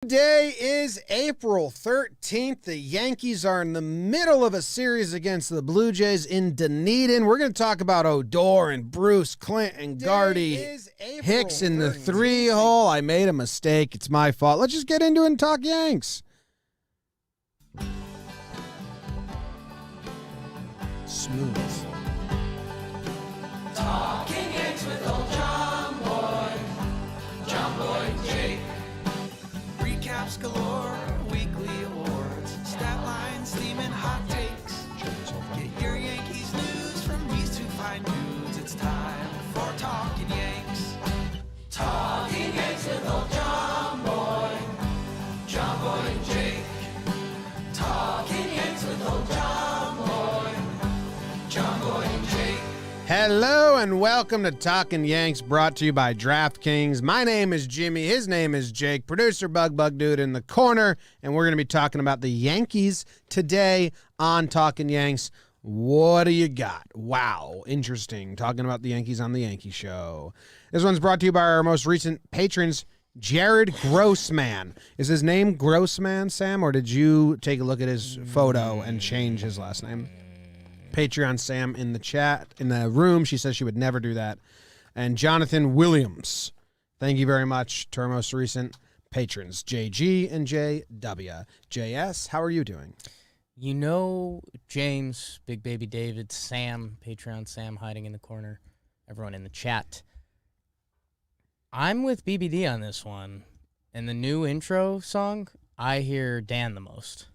Today is April 13th. The Yankees are in the middle of a series against the Blue Jays in Dunedin. We're going to talk about Odor and Bruce, Clint and Gardner, Hicks in the 3-hole. I made a mistake. It's my fault. Let's just get into it and talk Yanks. Smooth. Talking Yanks with old John Boy, Jake. Recaps galore, weekly awards, stat lines, steaming hot takes. Get your Yankees news from these two fine dudes. It's time for Talkin' Yanks. Talking Yanks with old John Boy and Jake. Talking Yanks with old John Boy and Jake. Hello and welcome to Talkin' Yanks, brought to you by DraftKings. My name is Jimmy. His name is Jake. Producer Bug Dude in the corner. And we're going to be talking about the Yankees today on Talkin' Yanks. What do you got? Wow, interesting. Talking about the Yankees on the Yankee Show. This one's brought to you by our most recent patrons, Jared Grossman. Is his name Grossman, Sam, or did you take a look at his photo and change his last name? Patreon Sam in the chat, in the room. She says she would never do that. And Jonathan Williams. Thank you very much to our most recent patrons, JG and JW. JS, how are you doing? You know, James, Big Baby David, Sam, Patreon Sam hiding in the corner, everyone in the chat. I'm with BBD on this one. And the new intro song, I hear Dan the most.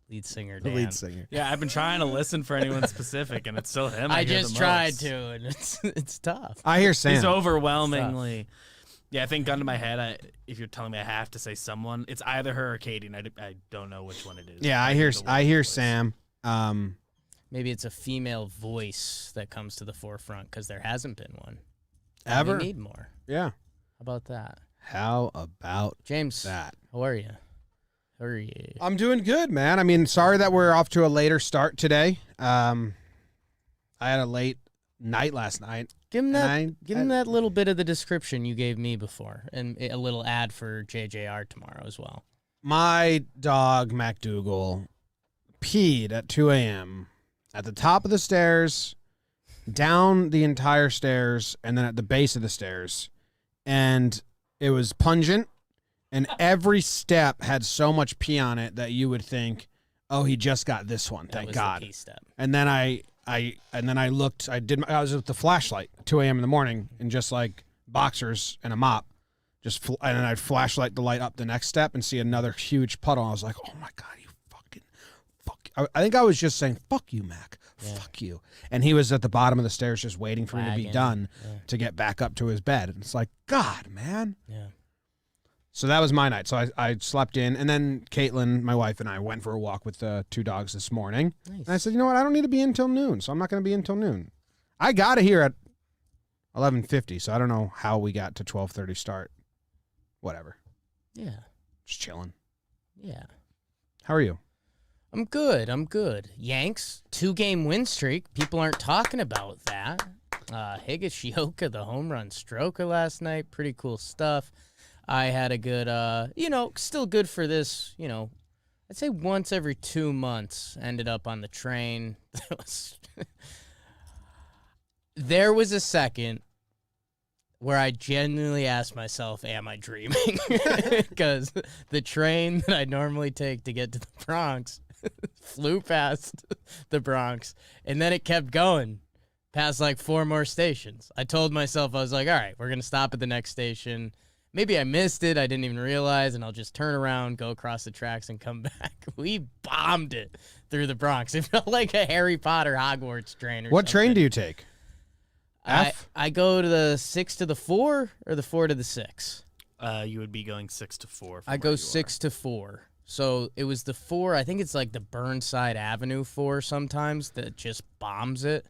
Lead singer Dan. The lead singer. Yeah, I've been trying to listen for anyone specific, and it's still him. I hear just the tried most. to, and it's tough. I hear Sam. He's overwhelmingly. Yeah, I think gun to my head, if you're telling me I have to say someone, it's either her or Katie, and I don't know which one it is. Yeah, I hear Sam. Maybe it's a female voice that comes to the forefront because there hasn't been one. Ever? We need more. Yeah. How about that? How about James, that? how are you? How are you? I'm doing good, man. I mean, sorry that we're off to a later start today. I had a late night last night. Give him that little bit of the description you gave me before, and a little ad for JJR tomorrow as well. My dog, MacDougal, peed at 2 a.m. at the top of the stairs, down the entire stairs, and then at the base of the stairs. And it was pungent, and every step had so much pee on it that you would think, oh, he just got this one, thank God. The pee step. And then I looked. I was with the flashlight at 2 a.m. in the morning, and just like boxers and a mop, and then I'd flashlight the light up the next step and see another huge puddle. I was like, oh my God, you fucking fuck! I think I was just saying, fuck you, Mac, fuck you. And he was at the bottom of the stairs, just waiting for me to be done to get back up to his bed. And it's like, God, man. Yeah. So that was my night. So I slept in, and then Caitlin, my wife, and I went for a walk with the two dogs this morning. Nice. And I said, you know what? I don't need to be in till noon, so I'm not going to be in till noon. I got here at 11:50, so I don't know how we got to 12:30 start. Whatever. Yeah. Just chilling. Yeah. How are you? I'm good. Yanks, 2-game win streak. People aren't talking about that. Higashioka, the home run stroker last night. Pretty cool stuff. I had a good, still good for this, I'd say once every 2 months, ended up on the train. There was a second where I genuinely asked myself, am I dreaming? Because the train that I normally take to get to the Bronx flew past the Bronx, and then it kept going past like 4 more stations. I told myself, I was like, all right, we're going to stop at the next station. Maybe I missed it. I didn't even realize, and I'll just turn around, go across the tracks, and come back. We bombed it through the Bronx. It felt like a Harry Potter Hogwarts train. What train do you take? F? I go to the 6 to the 4 or the 4 to the 6. You would be going 6 to 4. I go 6 to 4. So it was the 4. I think it's like the Burnside Avenue 4 sometimes that just bombs it.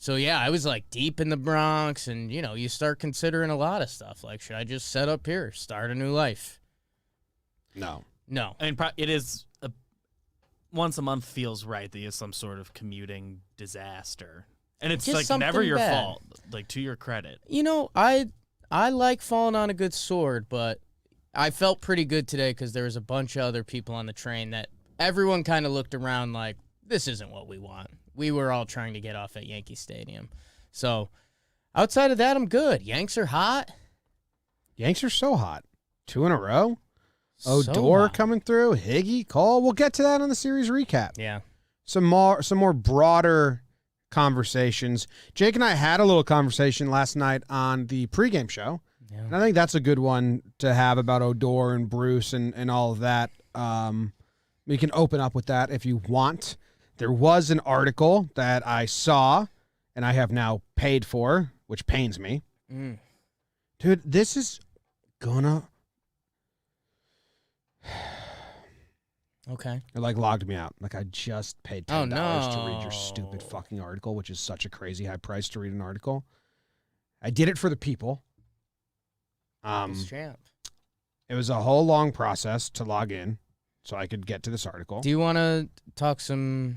So, yeah, I was, like, deep in the Bronx, and, you start considering a lot of stuff. Like, should I just set up here, start a new life? No. I mean, it is once a month feels right that you have some sort of commuting disaster. And it's Just like never something your bad. fault, like to your credit. I like falling on a good sword, but I felt pretty good today because there was a bunch of other people on the train that everyone kind of looked around like, this isn't what we want. We were all trying to get off at Yankee Stadium. So outside of that, I'm good. Yanks are hot. Yanks are so hot. 2 in a row. So Odor hot. coming through. Higgy, Cole. We'll get to that on the series recap. Yeah. Some more broader conversations. Jake and I had a little conversation last night on the pregame show. Yeah. And I think that's a good one to have about Odor and Bruce and all of that. We can open up with that if you want. There was an article that I saw and I have now paid for, which pains me. Dude, this is gonna... Okay. It logged me out. I just paid $10 Oh, no. to read your stupid fucking article, which is such a crazy high price to read an article. I did it for the people. Champ. It was a whole long process to log in so I could get to this article. Do you want to talk some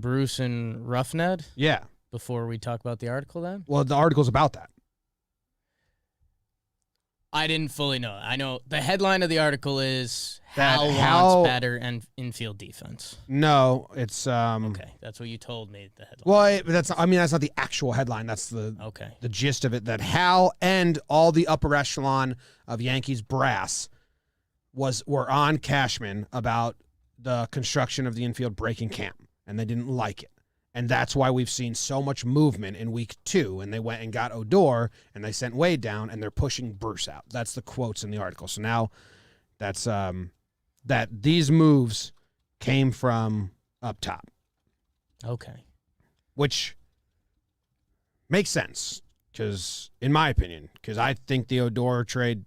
Bruce and Rough Ned Yeah. before we talk about the article then? Well, the article's about that. I didn't fully know. I know the headline of the article is That Hal Hal- wants better and infield defense. No, it's Okay, that's what you told me. The headline. well, that's not the actual headline. That's the Okay. the gist of it. That Hal and all the upper echelon of Yankees brass were on Cashman about the construction of the infield breaking camp, and they didn't like it. And that's why we've seen so much movement in week 2. And they went and got Odor, and they sent Wade down, and they're pushing Bruce out. That's the quotes in the article. So now that's that these moves came from up top, Okay. which makes sense because, in my opinion, because I think the Odor trade,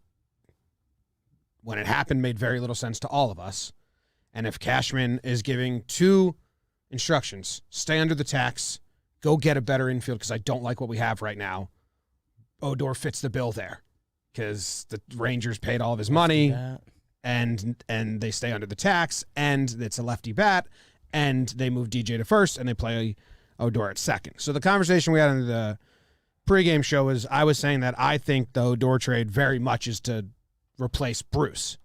when it happened, made very little sense to all of us. And if Cashman is giving 2 instructions, stay under the tax, go get a better infield because I don't like what we have right now, Odor fits the bill there because the Rangers paid all of his money That. and they stay under the tax, and it's a lefty bat, and they move DJ to first, and they play Odor at second. So the conversation we had in the pregame show is I was saying that I think the Odor trade very much is to replace Bruce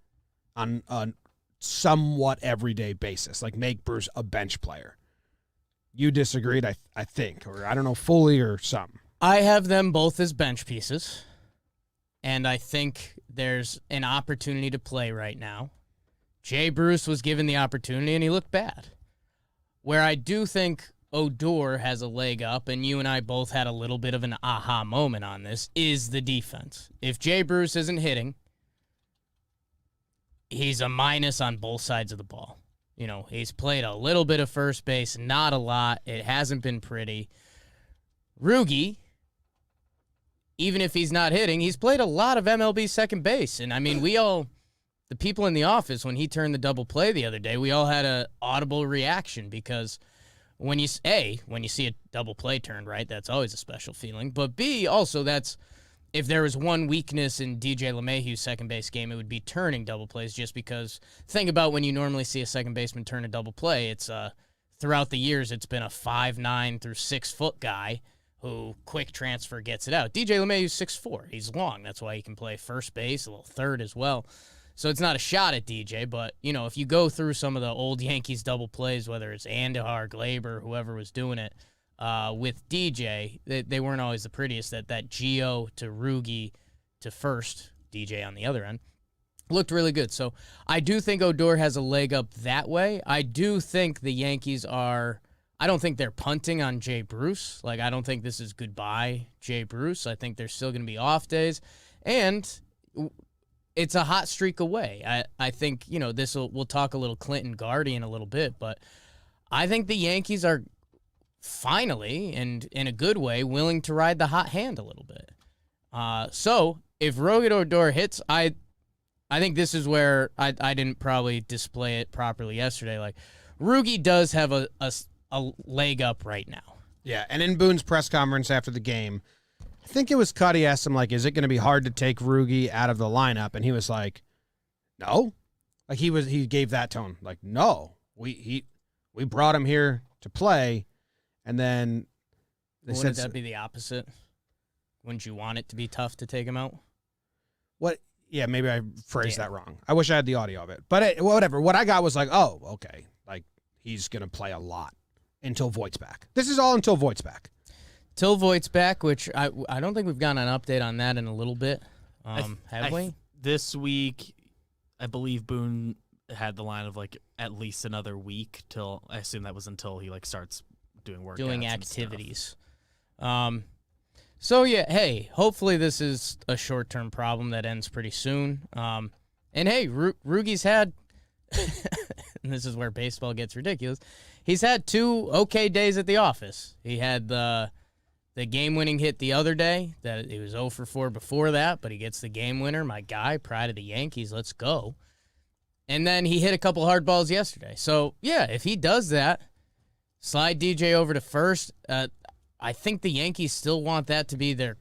on a somewhat everyday basis, make Bruce a bench player. You disagreed, I think, or I don't know, fully or something. I have them both as bench pieces, and I think there's an opportunity to play right now. Jay Bruce was given the opportunity, and he looked bad. Where I do think Odor has a leg up, and you and I both had a little bit of an aha moment on this, is the defense. If Jay Bruce isn't hitting, he's a minus on both sides of the ball. He's played a little bit of first base, not a lot. It hasn't been pretty. Rugi, even if he's not hitting, he's played a lot of MLB second base. And, the people in the office, when he turned the double play the other day, we all had an audible reaction because when you see a double play turned right, that's always a special feeling. But B, also, if there was one weakness in DJ LeMahieu's second base game, it would be turning double plays, just because think about when you normally see a second baseman turn a double play. It's throughout the years, it's been a 5'9" through 6 foot guy who quick transfer gets it out. DJ LeMahieu's 6'4". He's long. That's why he can play first base, a little third as well. So it's not a shot at DJ, but, if you go through some of the old Yankees double plays, whether it's Andujar, Glaber, whoever was doing it, with DJ, they weren't always the prettiest. That Gio to Rugi to first, DJ on the other end, looked really good. So I do think Odor has a leg up that way. I do think the Yankees I don't think they're punting on Jay Bruce. I don't think this is goodbye Jay Bruce. I think there's still going to be off days. And it's a hot streak away. I think, we'll talk a little Clint and Gardner in a little bit, but I think the Yankees are finally, and in a good way, willing to ride the hot hand a little bit. So if Roget Odor hits, I think this is where I didn't probably display it properly yesterday. Rugi does have a leg up right now. Yeah, and in Boone's press conference after the game, I think it was Cuddy asked him, is it going to be hard to take Rugi out of the lineup? And he was like, no. He gave that tone. No. We brought him here to play. And then they Wouldn't that be the opposite? Wouldn't you want it to be tough to take him out? What Yeah, maybe I phrased that wrong. I wish I had the audio of it. But whatever. What I got was like, oh, okay. Like, he's going to play a lot until Voigt's back. This is all until Voigt's back. Till Voigt's back, which I don't think we've gotten an update on that in a little bit. Have we? This week, I believe Boone had the line of like at least another week till, I assume that was until he like starts doing work. Doing activities. So yeah, hey, hopefully this is a short-term problem that ends pretty soon. And hey, Rugi's had, and this is where baseball gets ridiculous, he's had 2 okay days at the office. He had the game-winning hit the other day. That he was 0 for 4 before that, but he gets the game winner. My guy, pride of the Yankees, let's go. And then he hit a couple hard balls yesterday. So yeah, if he does that, slide DJ over to first. I think the Yankees still want that to be their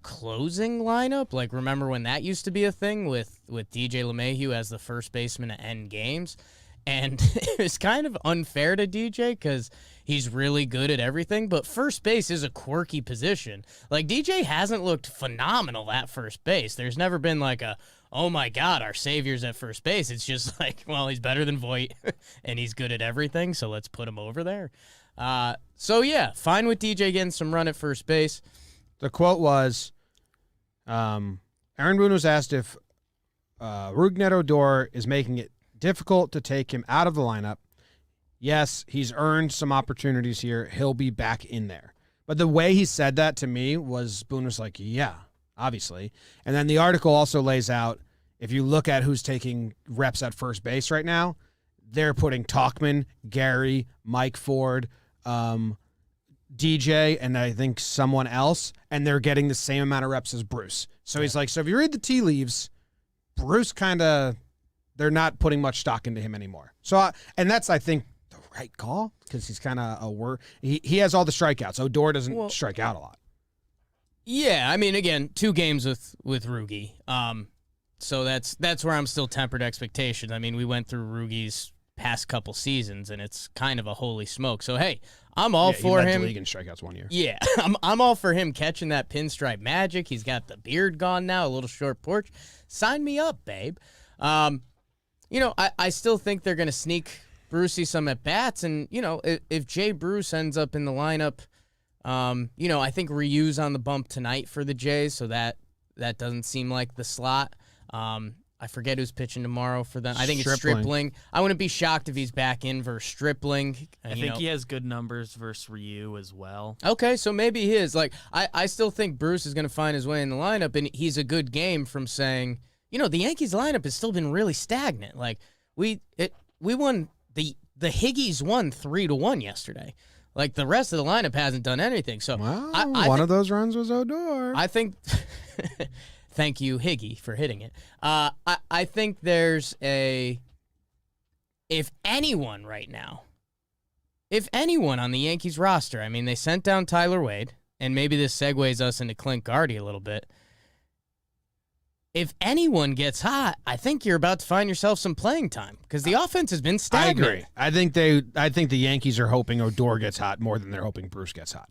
closing lineup. Like, remember when that used to be a thing with DJ LeMahieu as the first baseman to end games? And it's kind of unfair to DJ because he's really good at everything, but first base is a quirky position. Like, DJ hasn't looked phenomenal at first base. There's never been like a, oh my God, our savior's at first base. It's just like, well, he's better than Voit, and he's good at everything, so let's put him over there. So yeah, fine with DJ getting some run at first base. The quote was, Aaron Boone was asked if Rougned Odor is making it difficult to take him out of the lineup. Yes, he's earned some opportunities here. He'll be back in there. But the way he said that to me was Boone was like, yeah, obviously. And then the article also lays out, if you look at who's taking reps at first base right now, they're putting Talkman, Gary, Mike Ford, DJ, and I think someone else, and they're getting the same amount of reps as Bruce. So he's like, so if you read the tea leaves, Bruce kind of, they're not putting much stock into him anymore. So, and that's, I think, the right call, because he's kind of he has all the strikeouts. Odor doesn't strike out a lot. Yeah, I mean, again, 2 games with Rugi. So that's where I'm still tempered expectations. I mean, we went through Rugi's past couple seasons, and it's kind of a holy smoke. So hey, I'm all for him. He led the league in strikeouts 1 year. Yeah, I'm all for him catching that pinstripe magic. He's got the beard gone now, a little short porch. Sign me up, babe. You know, I still think they're gonna sneak Brucey some at bats, and you know, if Jay Bruce ends up in the lineup, you know, I think Ryu's on the bump tonight for the Jays, so that doesn't seem like the slot. I forget who's pitching tomorrow for them. I think it's Stripling. I wouldn't be shocked if he's back in versus Stripling. I think he has good numbers versus Ryu as well. Okay, so maybe he is. Like, I still think Bruce is going to find his way in the lineup, and he's a good game from saying, you know, the Yankees lineup has still been really stagnant. Like, we won, the Higgies won 3-1 yesterday. Like, the rest of the lineup hasn't done anything. So one of those runs was Odor. I think... Thank you, Higgy, for hitting it. I think there's if anyone right now, if anyone on the Yankees roster, I mean, they sent down Tyler Wade, and maybe this segues us into Clint Gardner a little bit. If anyone gets hot, I think you're about to find yourself some playing time because the offense has been stagnant. I agree. I think the Yankees are hoping Odor gets hot more than they're hoping Bruce gets hot.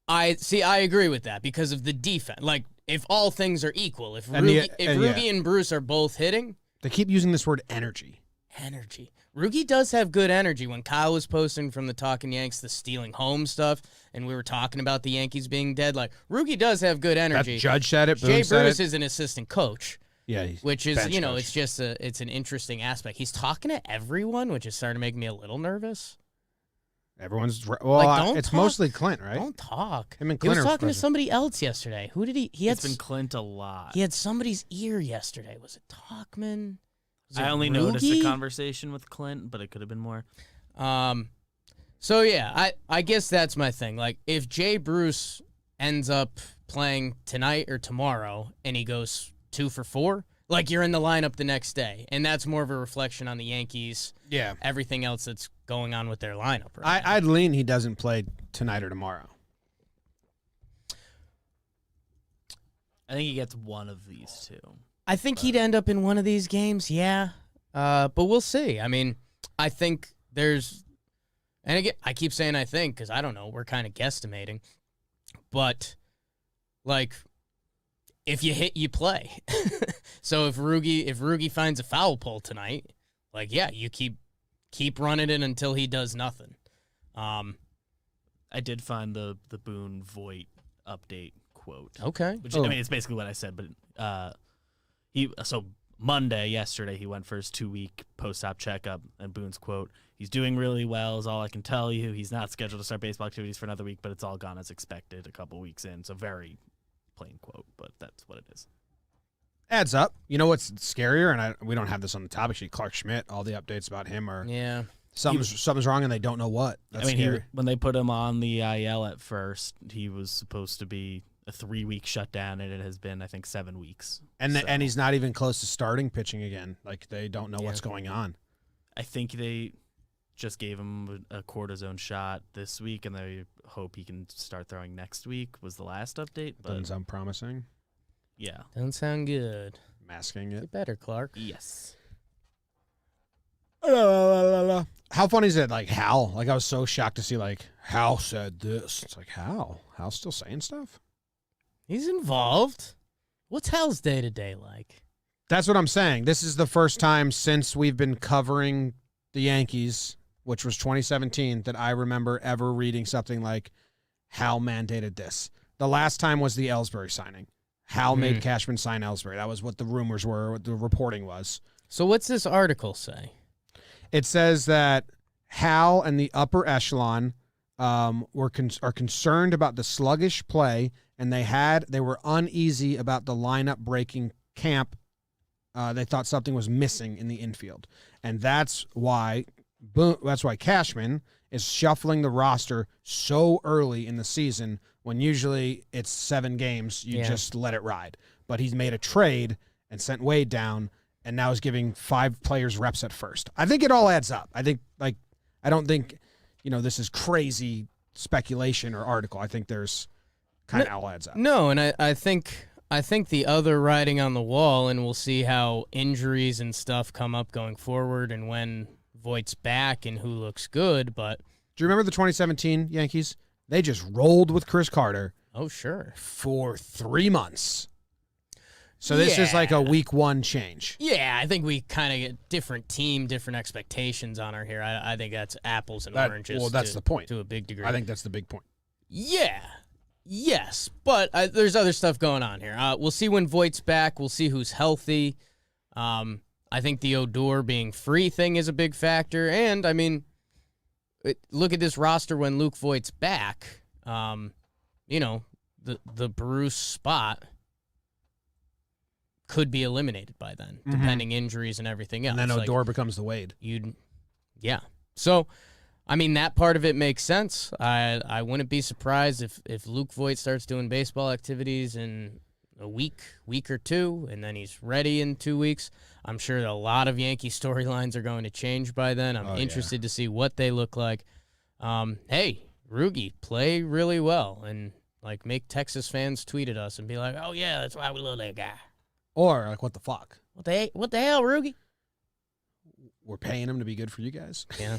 I agree with that because of the defense. Like, if all things are equal, if Rugi and Bruce are both hitting. They keep using this word energy. Energy. Rugi does have good energy. When Kyle was posting from the Talkin' Yanks, the stealing home stuff, and we were talking about the Yankees being dead, like, Rugi does have good energy. That Judge said it. Jay Bruce is an assistant coach. Yeah, which is, you know, coach. it's just it's an interesting aspect. He's talking to everyone, which is starting to make me a little nervous. Everyone's it's mostly Clint, right? Don't talk. Him and He was Clint talking to somebody else yesterday. Who did he? It's been Clint a lot. He had somebody's ear yesterday. Was it Talkman? I only noticed a conversation with Clint, but it could have been more. So yeah, I guess that's my thing. Like, if Jay Bruce ends up playing tonight or tomorrow and he goes 2 for 4, like, you're in the lineup the next day, and that's more of a reflection on the Yankees. Yeah. Everything else that's going on with their lineup right now. I'd lean he doesn't play tonight or tomorrow. I think he gets one of these two. I think he'd end up in one of these games, yeah. But we'll see. I mean, I think there's... And again, I keep saying I think because I don't know. We're kind of guesstimating. But, like, if you hit, you play. So if Rugi finds a foul pole tonight, like, yeah, you keep running it until he does nothing. I did find the Boone Voit update quote. Okay. Which I mean, it's basically what I said, but Monday, yesterday, he went for his 2-week post-op checkup, and Boone's quote, "He's doing really well is all I can tell you. He's not scheduled to start baseball activities for another week, but it's all gone as expected a couple weeks in." So very plain quote, but that's what it is. Adds up. You know what's scarier, and we don't have this on the topic sheet, Clark Schmidt, all the updates about him are something's wrong and they don't know what. That's scary. When they put him on the IL at first, he was supposed to be a 3-week shutdown, and it has been, I think, 7 weeks. And he's not even close to starting pitching again. Like, they don't know what's going on. I think they just gave him a cortisone shot this week, and they hope he can start throwing next week, was the last update. But Doesn't sound promising. Yeah. Doesn't sound good. Masking it. Get better, Clark. Yes. How funny is it, like, Hal? Like, I was so shocked to see, like, Hal said this. It's like, Hal? Hal's still saying stuff? He's involved. What's Hal's day-to-day like? That's what I'm saying. This is the first time since we've been covering the Yankees, which was 2017, that I remember ever reading something like Hal mandated this. The last time was the Ellsbury signing. Hal made Cashman sign Ellsbury. That was what the rumors were, what the reporting was. So what's this article say? It says that Hal and the upper echelon are concerned about the sluggish play, and they were uneasy about the lineup breaking camp. They thought something was missing in the infield, and that's why Cashman is shuffling the roster so early in the season when usually it's 7 games. You just let it ride. But he's made a trade and sent Wade down, and now is giving 5 players reps at first. I think it all adds up. I think, like, I don't think, this is crazy speculation or article. I think there's kind of all adds up. No, and I think the other writing on the wall, and we'll see how injuries and stuff come up going forward and when Voigt's back and who looks good, but do you remember the 2017 Yankees? They just rolled with Chris Carter. Oh, sure. For 3 months. So this is like a week 1 change. Yeah, I think we kind of get different team, different expectations on her here. I think that's apples and oranges. Well, that's the point. To a big degree. I think that's the big point. Yeah. Yes, but there's other stuff going on here. We'll see when Voigt's back. We'll see who's healthy. I think the Odor being free thing is a big factor. And, I mean, look at this roster when Luke Voigt's back. The Bruce spot could be eliminated by then, depending injuries and everything else. And then Odor becomes the Wade. Yeah. So, I mean, that part of it makes sense. I wouldn't be surprised if Luke Voigt starts doing baseball activities in a week or 2, and then he's ready in 2 weeks. I'm sure a lot of Yankee storylines are going to change by then. I'm interested to see what they look like. Hey, Rugi, play really well, and like make Texas fans tweet at us and be like, "Oh yeah, that's why we love that guy." Or like, what the fuck? What the hell, Rugi? We're paying him to be good for you guys. Yeah.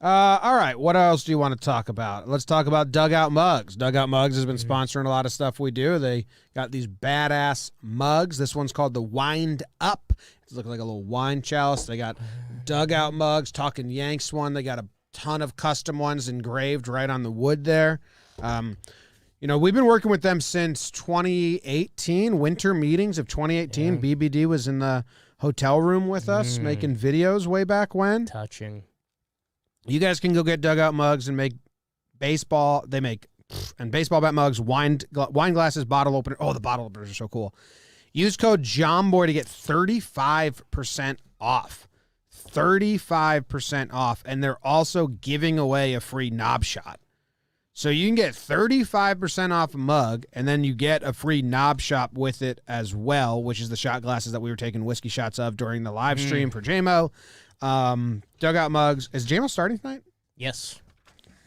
All right, what else do you want to talk about? Let's talk about Dugout Mugs. Dugout Mugs has been sponsoring a lot of stuff we do. They got these badass mugs. This one's called the Wind Up. It looks like a little wine chalice. They got Dugout Mugs, Talkin Yanks one. They got a ton of custom ones engraved right on the wood there. We've been working with them since 2018, winter meetings of 2018. Yeah. BBD was in the hotel room with us making videos way back when. Touching. You guys can go get Dugout Mugs and make baseball. They make baseball bat mugs, wine glasses, bottle opener. Oh, the bottle openers are so cool. Use code JOMBOY to get 35% off. 35% off. And they're also giving away a free knob shot. So you can get 35% off a mug, and then you get a free knob shot with it as well, which is the shot glasses that we were taking whiskey shots of during the live stream for JMO. Dugout Mugs. Is JMO starting tonight? Yes.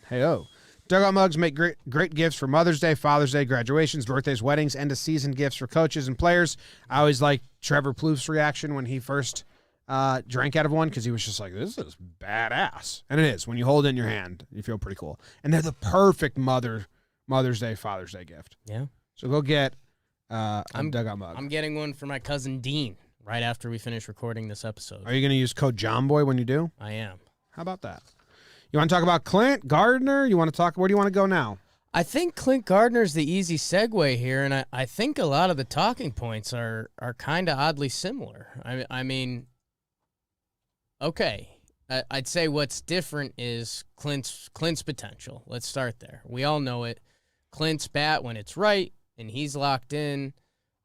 Hey-oh. Dugout Mugs make great gifts for Mother's Day, Father's Day, graduations, birthdays, weddings, end-of-season gifts for coaches and players. I always like Trevor Plouffe's reaction when he first drank out of one, because he was just like, this is badass. And it is. When you hold it in your hand, you feel pretty cool. And they're the perfect Mother's Day, Father's Day gift. Yeah. So go get a Dugout Mug. I'm getting one for my cousin Dean right after we finish recording this episode. Are you going to use code JOHNBOY when you do? I am. How about that? You want to talk about Clint, Gardner? You want to talk? Where do you want to go now? I think Clint Gardner's the easy segue here, and I think a lot of the talking points are kind of oddly similar. I mean, okay, I'd say what's different is Clint's potential. Let's start there. We all know it. Clint's bat when it's right, and he's locked in.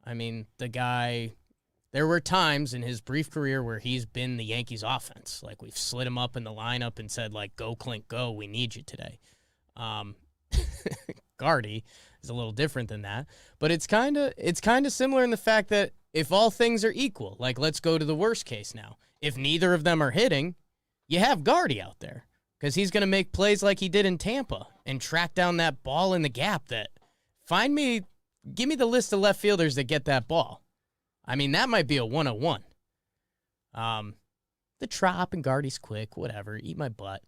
I mean, the guy, there were times in his brief career where he's been the Yankees offense. Like, we've slid him up in the lineup and said, like, go, Clint, go. We need you today. Gardy is a little different than that, but it's kind of similar in the fact that if all things are equal, like, let's go to the worst case now. If neither of them are hitting, you have Gardy out there because he's going to make plays like he did in Tampa and track down that ball in the gap. Give me the list of left fielders that get that ball. I mean, that might be a 101. The Trop and Gardy's quick, whatever. Eat my butt.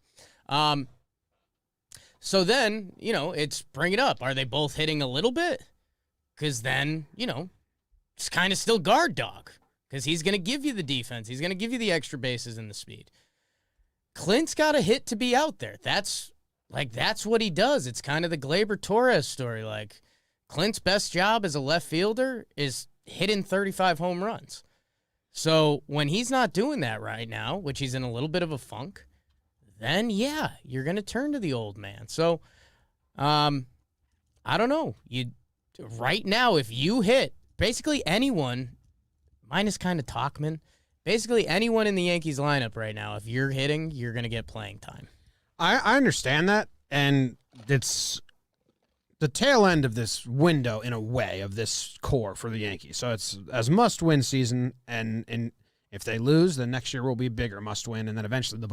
So then, it's bring it up. Are they both hitting a little bit? Because then, it's kind of still guard dog. Because he's going to give you the defense. He's going to give you the extra bases and the speed. Clint's got a hit to be out there. That's what he does. It's kind of the Gleyber Torres story. Like, Clint's best job as a left fielder is hitting 35 home runs. So when he's not doing that right now, which he's in a little bit of a funk, then, yeah, you're going to turn to the old man. So, I don't know. Right now, if you hit basically anyone, minus kind of Talkman, basically anyone in the Yankees lineup right now, if you're hitting, you're going to get playing time. I understand that, and it's the tail end of this window, in a way, of this core for the Yankees. So it's a must-win season, and if they lose, then next year will be a bigger must-win, and then eventually the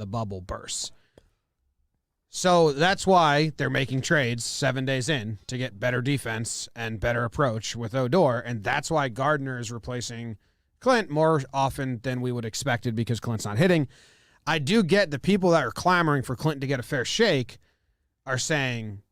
bubble bursts. So that's why they're making trades 7 days in to get better defense and better approach with Odor, and that's why Gardner is replacing Clint more often than we would expected because Clint's not hitting. I do get the people that are clamoring for Clint to get a fair shake are saying,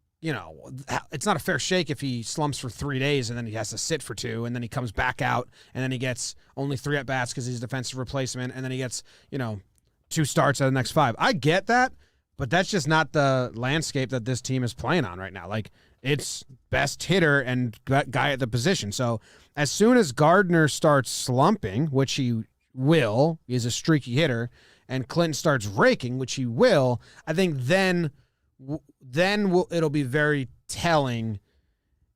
it's not a fair shake if he slumps for 3 days and then he has to sit for 2 and then he comes back out and then he gets only 3 at-bats because he's a defensive replacement and then he gets, 2 starts out of the next 5. I get that, but that's just not the landscape that this team is playing on right now. Like, it's best hitter and guy at the position. So as soon as Gardner starts slumping, which he will, he's a streaky hitter, and Clint starts raking, which he will, I think then it'll be very telling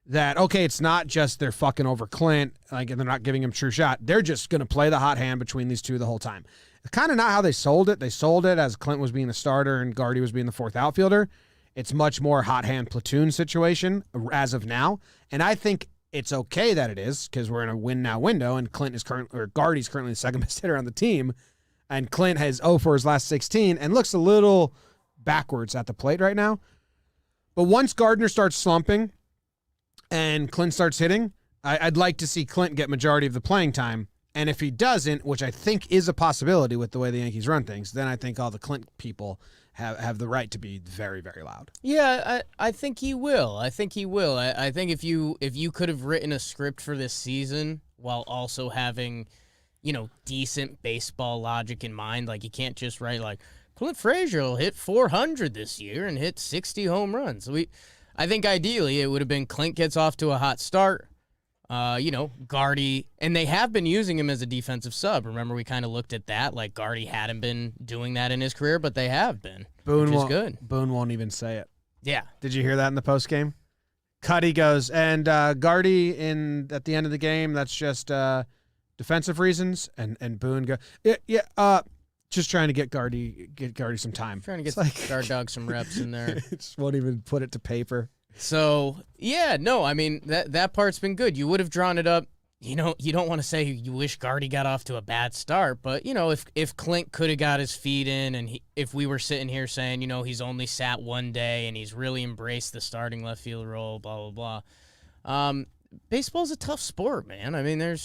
that, okay, it's not just they're fucking over Clint, like, and they're not giving him a true shot. They're just going to play the hot hand between these two the whole time. Kind of not how they sold it. They sold it as Clint was being the starter and Gardy was being the 4th outfielder. It's much more hot hand platoon situation as of now, and I think it's okay that it is because we're in a win now window, and Gardy's currently the second best hitter on the team, and Clint has 0 for his last 16 and looks a little backwards at the plate right now. But once Gardner starts slumping and Clint starts hitting, I'd like to see Clint get majority of the playing time. And if he doesn't, which I think is a possibility with the way the Yankees run things, then I think all the Clint people have the right to be very, very loud. Yeah, I think he will. I think if you could have written a script for this season while also having, decent baseball logic in mind, like, you can't just write like Clint Frazier will hit 400 this year and hit 60 home runs. I think ideally it would have been Clint gets off to a hot start. Gardy, and they have been using him as a defensive sub. Remember, we kind of looked at that, like Gardy hadn't been doing that in his career, but they have been, which is good. Boone won't even say it. Yeah. Did you hear that in the post game? Cuddy goes, and Gardy at the end of the game, that's just defensive reasons, and Boone goes, just trying to get Gardy some time. Trying to get guard dog some reps in there. Just won't even put it to paper. So, yeah, no, I mean, that part's been good. You would have drawn it up. You don't want to say you wish Gardy got off to a bad start, but, if Clint could have got his feet in and if we were sitting here saying, he's only sat 1 day and he's really embraced the starting left field role, blah, blah, blah. Baseball's a tough sport, man. I mean,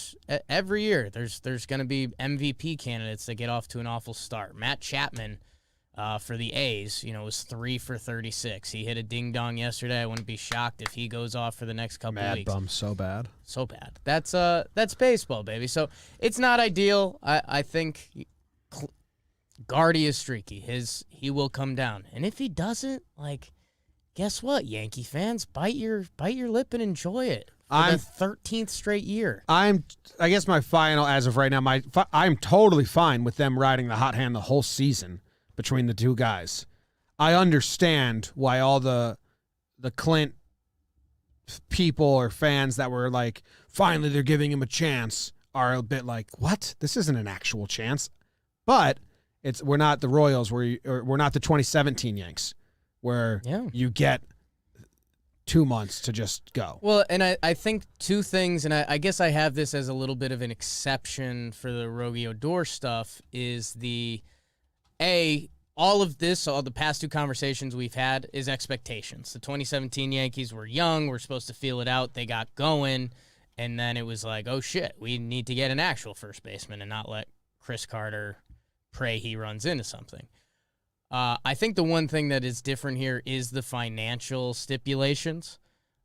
every year there's going to be MVP candidates that get off to an awful start. Matt Chapman for the A's, it was 3 for 36. He hit a ding-dong yesterday. I wouldn't be shocked if he goes off for the next couple Mad weeks. bum, so bad. So bad. That's baseball, baby. So it's not ideal. I think Gardy is streaky. He will come down. And if he doesn't, guess what, Yankee fans? Bite your lip and enjoy it. For the 13th straight year. I guess my final, as of right now, I'm totally fine with them riding the hot hand the whole season between the two guys. I understand why all the Clint people or fans that were like, finally they're giving him a chance, are a bit like, what? This isn't an actual chance. But we're not the Royals, we're not the 2017 Yanks, where you get 2 months to just go. Well, and I think two things, and I guess I have this as a little bit of an exception for the Rogi Odor stuff, is all of this, all the past two conversations we've had, is expectations. The 2017 Yankees were young. We're supposed to feel it out. They got going, and then it was like, oh, shit, we need to get an actual first baseman and not let Chris Carter pray he runs into something. I think the one thing that is different here is the financial stipulations.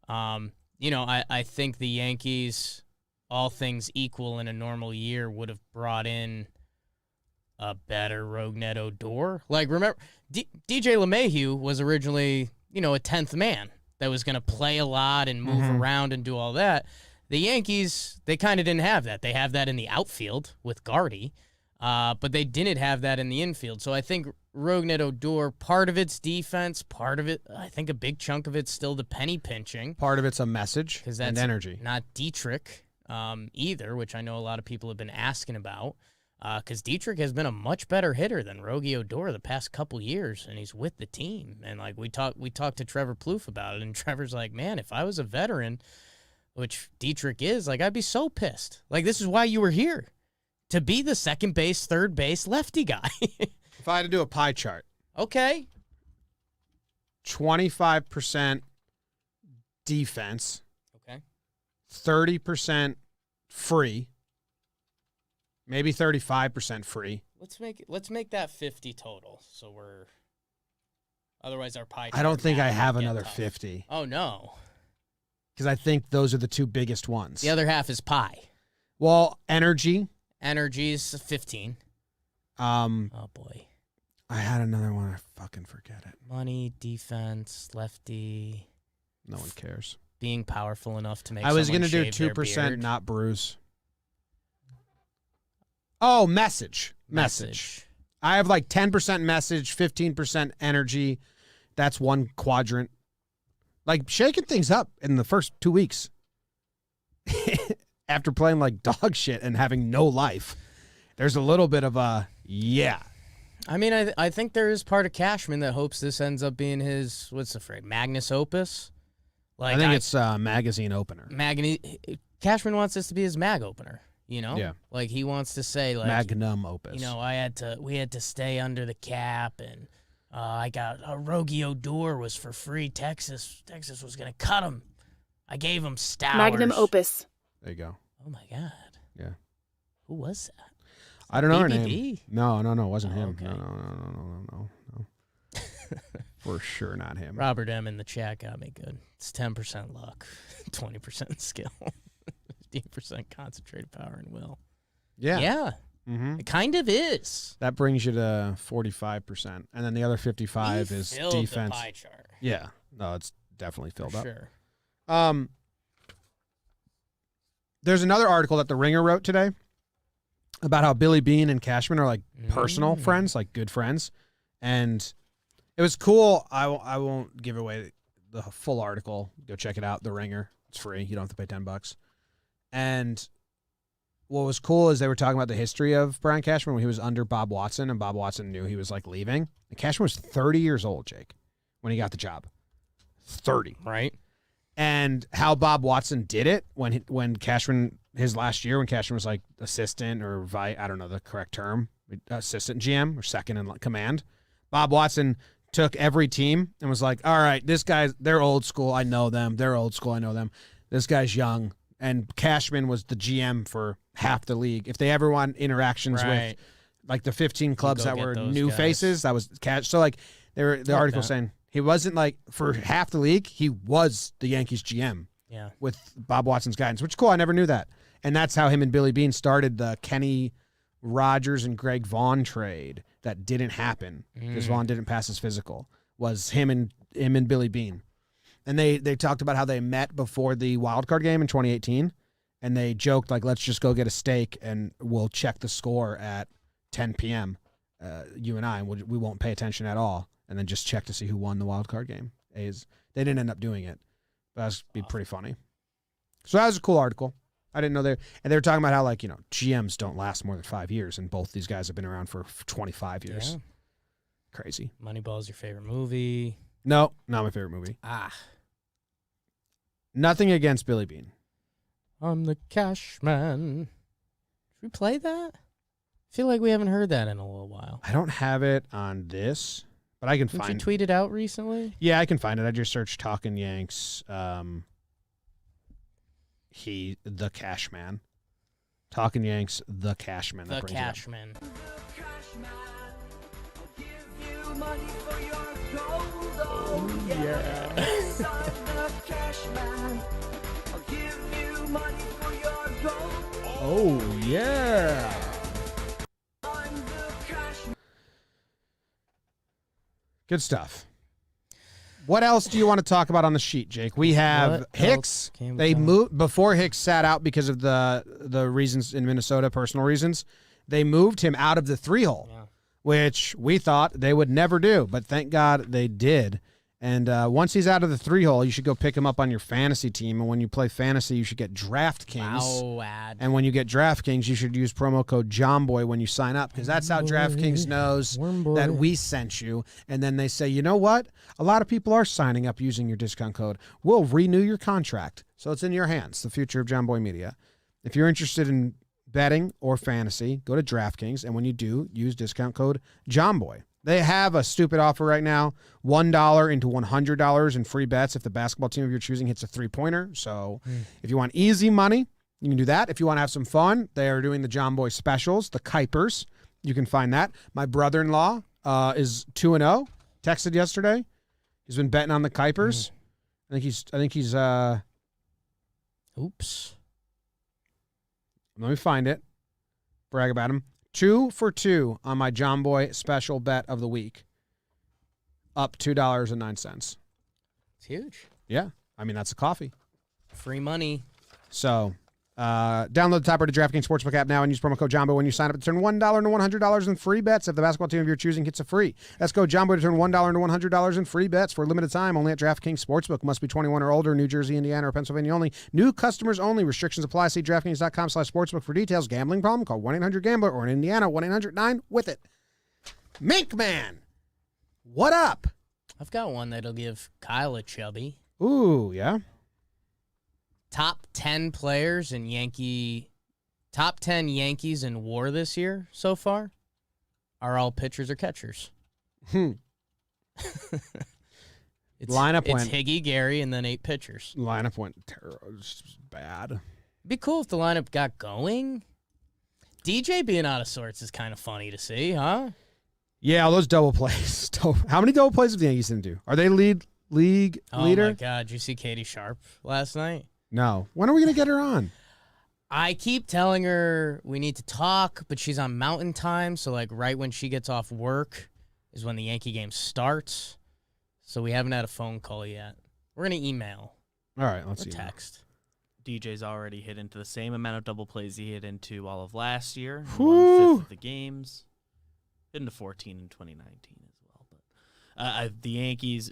I think the Yankees, all things equal in a normal year, would have brought in a better Rougned Odor. Remember, DJ LeMahieu was originally, a 10th man that was going to play a lot and move around and do all that. The Yankees, they kind of didn't have that. They have that in the outfield with Gardy, but they didn't have that in the infield. So I think Rougned Odor, part of it's defense, part of it, I think a big chunk of it's still the penny pinching. Part of it's a message and energy. Not Dietrich either, which I know a lot of people have been asking about. Because Dietrich has been a much better hitter than Rogi Odor the past couple years, and he's with the team. And we talked to Trevor Plouffe about it, and Trevor's like, man, if I was a veteran, which Dietrich is, I'd be so pissed. This is why you were here, to be the second base, third base lefty guy. If I had to do a pie chart, okay, 25% defense, okay, 30% free. Maybe 35% free. Let's make that 50 total. So otherwise our pie chart. I don't think I have get another tough. 50. Oh no. Because I think those are the two biggest ones. The other half is pie. Well, energy. Energy's 15. Oh boy. I had another one. I fucking forget it. Money, defense, lefty. No one cares. Being powerful enough to make. I was going to do 2%, not bruise. Oh, message. I have 10% message, 15% energy. That's one quadrant. Shaking things up in the first 2 weeks. After playing dog shit and having no life. There's a little bit of yeah. I mean, I think there is part of Cashman that hopes this ends up being his, what's the phrase, magnus opus? I think it's magazine opener. Cashman wants this to be his mag opener. Yeah. He wants to say magnum opus. We had to stay under the cap, and I got Rogi Odor was for free. Texas was gonna cut him. I gave him Stowers. Magnum opus. There you go. Oh my God. Yeah. Who was that? I don't know her BBD? name. No, it wasn't him. Okay. No. For sure not him. Robert M. in the chat got me good. It's 10% luck, 20% skill, 15% concentrated power and will. Yeah. Yeah. Mm-hmm. It kind of is. That brings you to 45%. And then the other 55 We is filled defense. The pie chart. Yeah. No, it's definitely filled up. Sure. There's another article that The Ringer wrote today about how Billy Beane and Cashman are personal friends, good friends. And it was cool. I won't give away the full article. Go check it out. The Ringer. It's free. You don't have to pay $10. And what was cool is they were talking about the history of Brian Cashman when he was under Bob Watson, and Bob Watson knew he was leaving. And Cashman was 30 years old, Jake, when he got the job. 30. Right. And how Bob Watson did it when Cashman, his last year, when Cashman was assistant or I don't know the correct term, assistant GM or second in command. Bob Watson took every team and was like, all right, they're old school. I know them. They're old school. I know them. This guy's young. And Cashman was the GM for half the league. If they ever want interactions with Like the 15 clubs go that get were those new guys. faces, that was cash. So like they were the Like article that. saying he wasn't like for half the league, he was the Yankees GM Yeah. with Bob Watson's guidance, which is cool. I never knew that. And that's how him and Billy Beane started the Kenny Rogers and Greg Vaughn trade that didn't happen because Vaughn didn't pass his physical. Was him and Billy Beane. And they talked about how they met before the wild card game in 2018, and they joked like, let's just go get a steak and we'll check the score at 10 p.m. You and I, and we won't pay attention at all, and then just check to see who won the wild card game. They didn't end up doing it. But that'd be pretty funny. So that was a cool article. I didn't know they were talking about how like, GMs don't last more than 5 years, and both these guys have been around for 25 years. Yeah. Crazy. Moneyball's your favorite movie. No, not my favorite movie. Ah. Nothing against Billy Beane. I'm the Cashman. Should we play that? I feel like we haven't heard that in a little while. I don't have it on this, but I can Didn't find you tweet it out recently? Yeah, I can find it. I just searched Talkin' Yanks. The Cashman. Talkin' Yanks, the Cashman. The That brings it up. Cashman. Oh, yeah. Good stuff. What else do you want to talk about on the sheet, Jake? We have What Hicks. else came They about? moved before Hicks sat out because of the reasons in Minnesota, personal reasons. They moved him out of the 3-hole, Yeah. which we thought they would never do, but thank God they did. And once he's out of the 3-hole, you should go pick him up on your fantasy team. And when you play fantasy, you should get DraftKings. Wow, ad. And when you get DraftKings, you should use promo code JOHNBOY when you sign up, because that's how DraftKings knows that we sent you. And then they say, you know what? A lot of people are signing up using your discount code. We'll renew your contract. So it's in your hands, the future of John Boy Media. If you're interested in betting or fantasy, go to DraftKings. And when you do, use discount code JOHNBOY. They have a stupid offer right now, $1 into $100 in free bets if the basketball team of your choosing hits a three-pointer. So if you want easy money, you can do that. If you want to have some fun, they are doing the John Boy specials, the Kuipers. You can find that. My brother-in-law is 2-0. Texted yesterday. He's been betting on the Kuipers. I think he's Oops. let me find it. Brag about him. 2 for 2 on my John Boy special bet of the week. Up $2.09. It's huge. Yeah. I mean, that's a coffee. Free money. So, download the top-rated DraftKings Sportsbook app now and use promo code JOHNBOY when you sign up to turn $1 into $100 in free bets if the basketball team of your choosing hits a free. That's code JOHNBOY to turn $1 into $100 in free bets for a limited time only at DraftKings Sportsbook. Must be 21 or older, New Jersey, Indiana, or Pennsylvania only. New customers only. Restrictions apply. See DraftKings.com/sportsbook for details. Gambling problem? Call 1-800-GAMBLER or in Indiana, 1-800-9-WITH-IT. Mink Man, what up? I've got one that'll give Kyle a chubby. Ooh, yeah. Top 10 players in top 10 Yankees in WAR this year so far are all pitchers or catchers. Lineup It's went Higgy, Gary, and then 8 pitchers. lineup went terrible. Just bad. Be cool if the lineup got going. DJ being out of sorts is kind of funny to see, huh? Yeah, all those double plays. How many double plays have the Yankees didn't do? Are they league leader? Oh my God, did you see Katie Sharp last night? No. When are we going to get her on? I keep telling her we need to talk, but she's on mountain time, so like right when she gets off work is when the Yankee game starts. So we haven't had a phone call yet. We're going to email All right, let's or see. text. DJ's already hit into the same amount of double plays he hit into all of last year. Whew. 1/5 of the games. Hit into 14 in 2019 as well. But the Yankees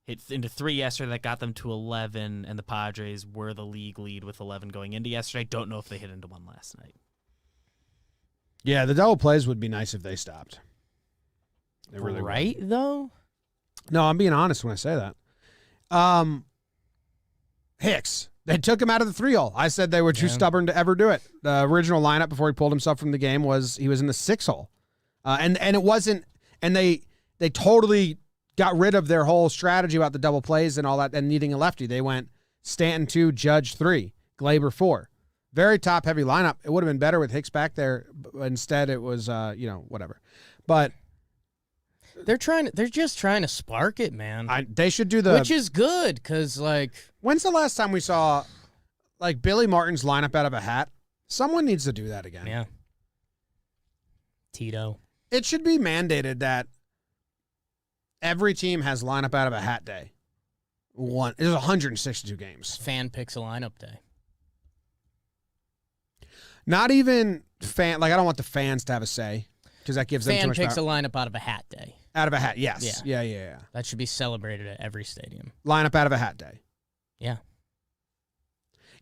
hit into 3 yesterday. That got them to 11, and the Padres were the league lead with 11 going into yesterday. Don't know if they hit into 1 last night. Yeah, the double plays would be nice if they stopped. They really would. Right, though? No, I'm being honest when I say that. Hicks. They took him out of the 3-hole. I said they were too stubborn to ever do it. The original lineup before he pulled himself from the game was he was in the 6-hole. And it wasn't, and they totally got rid of their whole strategy about the double plays and all that and needing a lefty. They went Stanton 2, Judge 3, Glaber 4. Very top-heavy lineup. It would have been better with Hicks back there. But instead, it was, whatever. But They're just trying to spark it, man. they should do the... Which is good, because, like... When's the last time we saw, like, Billy Martin's lineup out of a hat? Someone needs to do that again. Yeah. Tito. It should be mandated that every team has lineup out of a hat day. There's 162 games. Fan picks a lineup day. Not even fan. Like, I don't want the fans to have a say because that gives them too Fan much picks power. a lineup out of a hat day. Out of a hat, yes. Yeah. That should be celebrated at every stadium. Lineup out of a hat day. Yeah.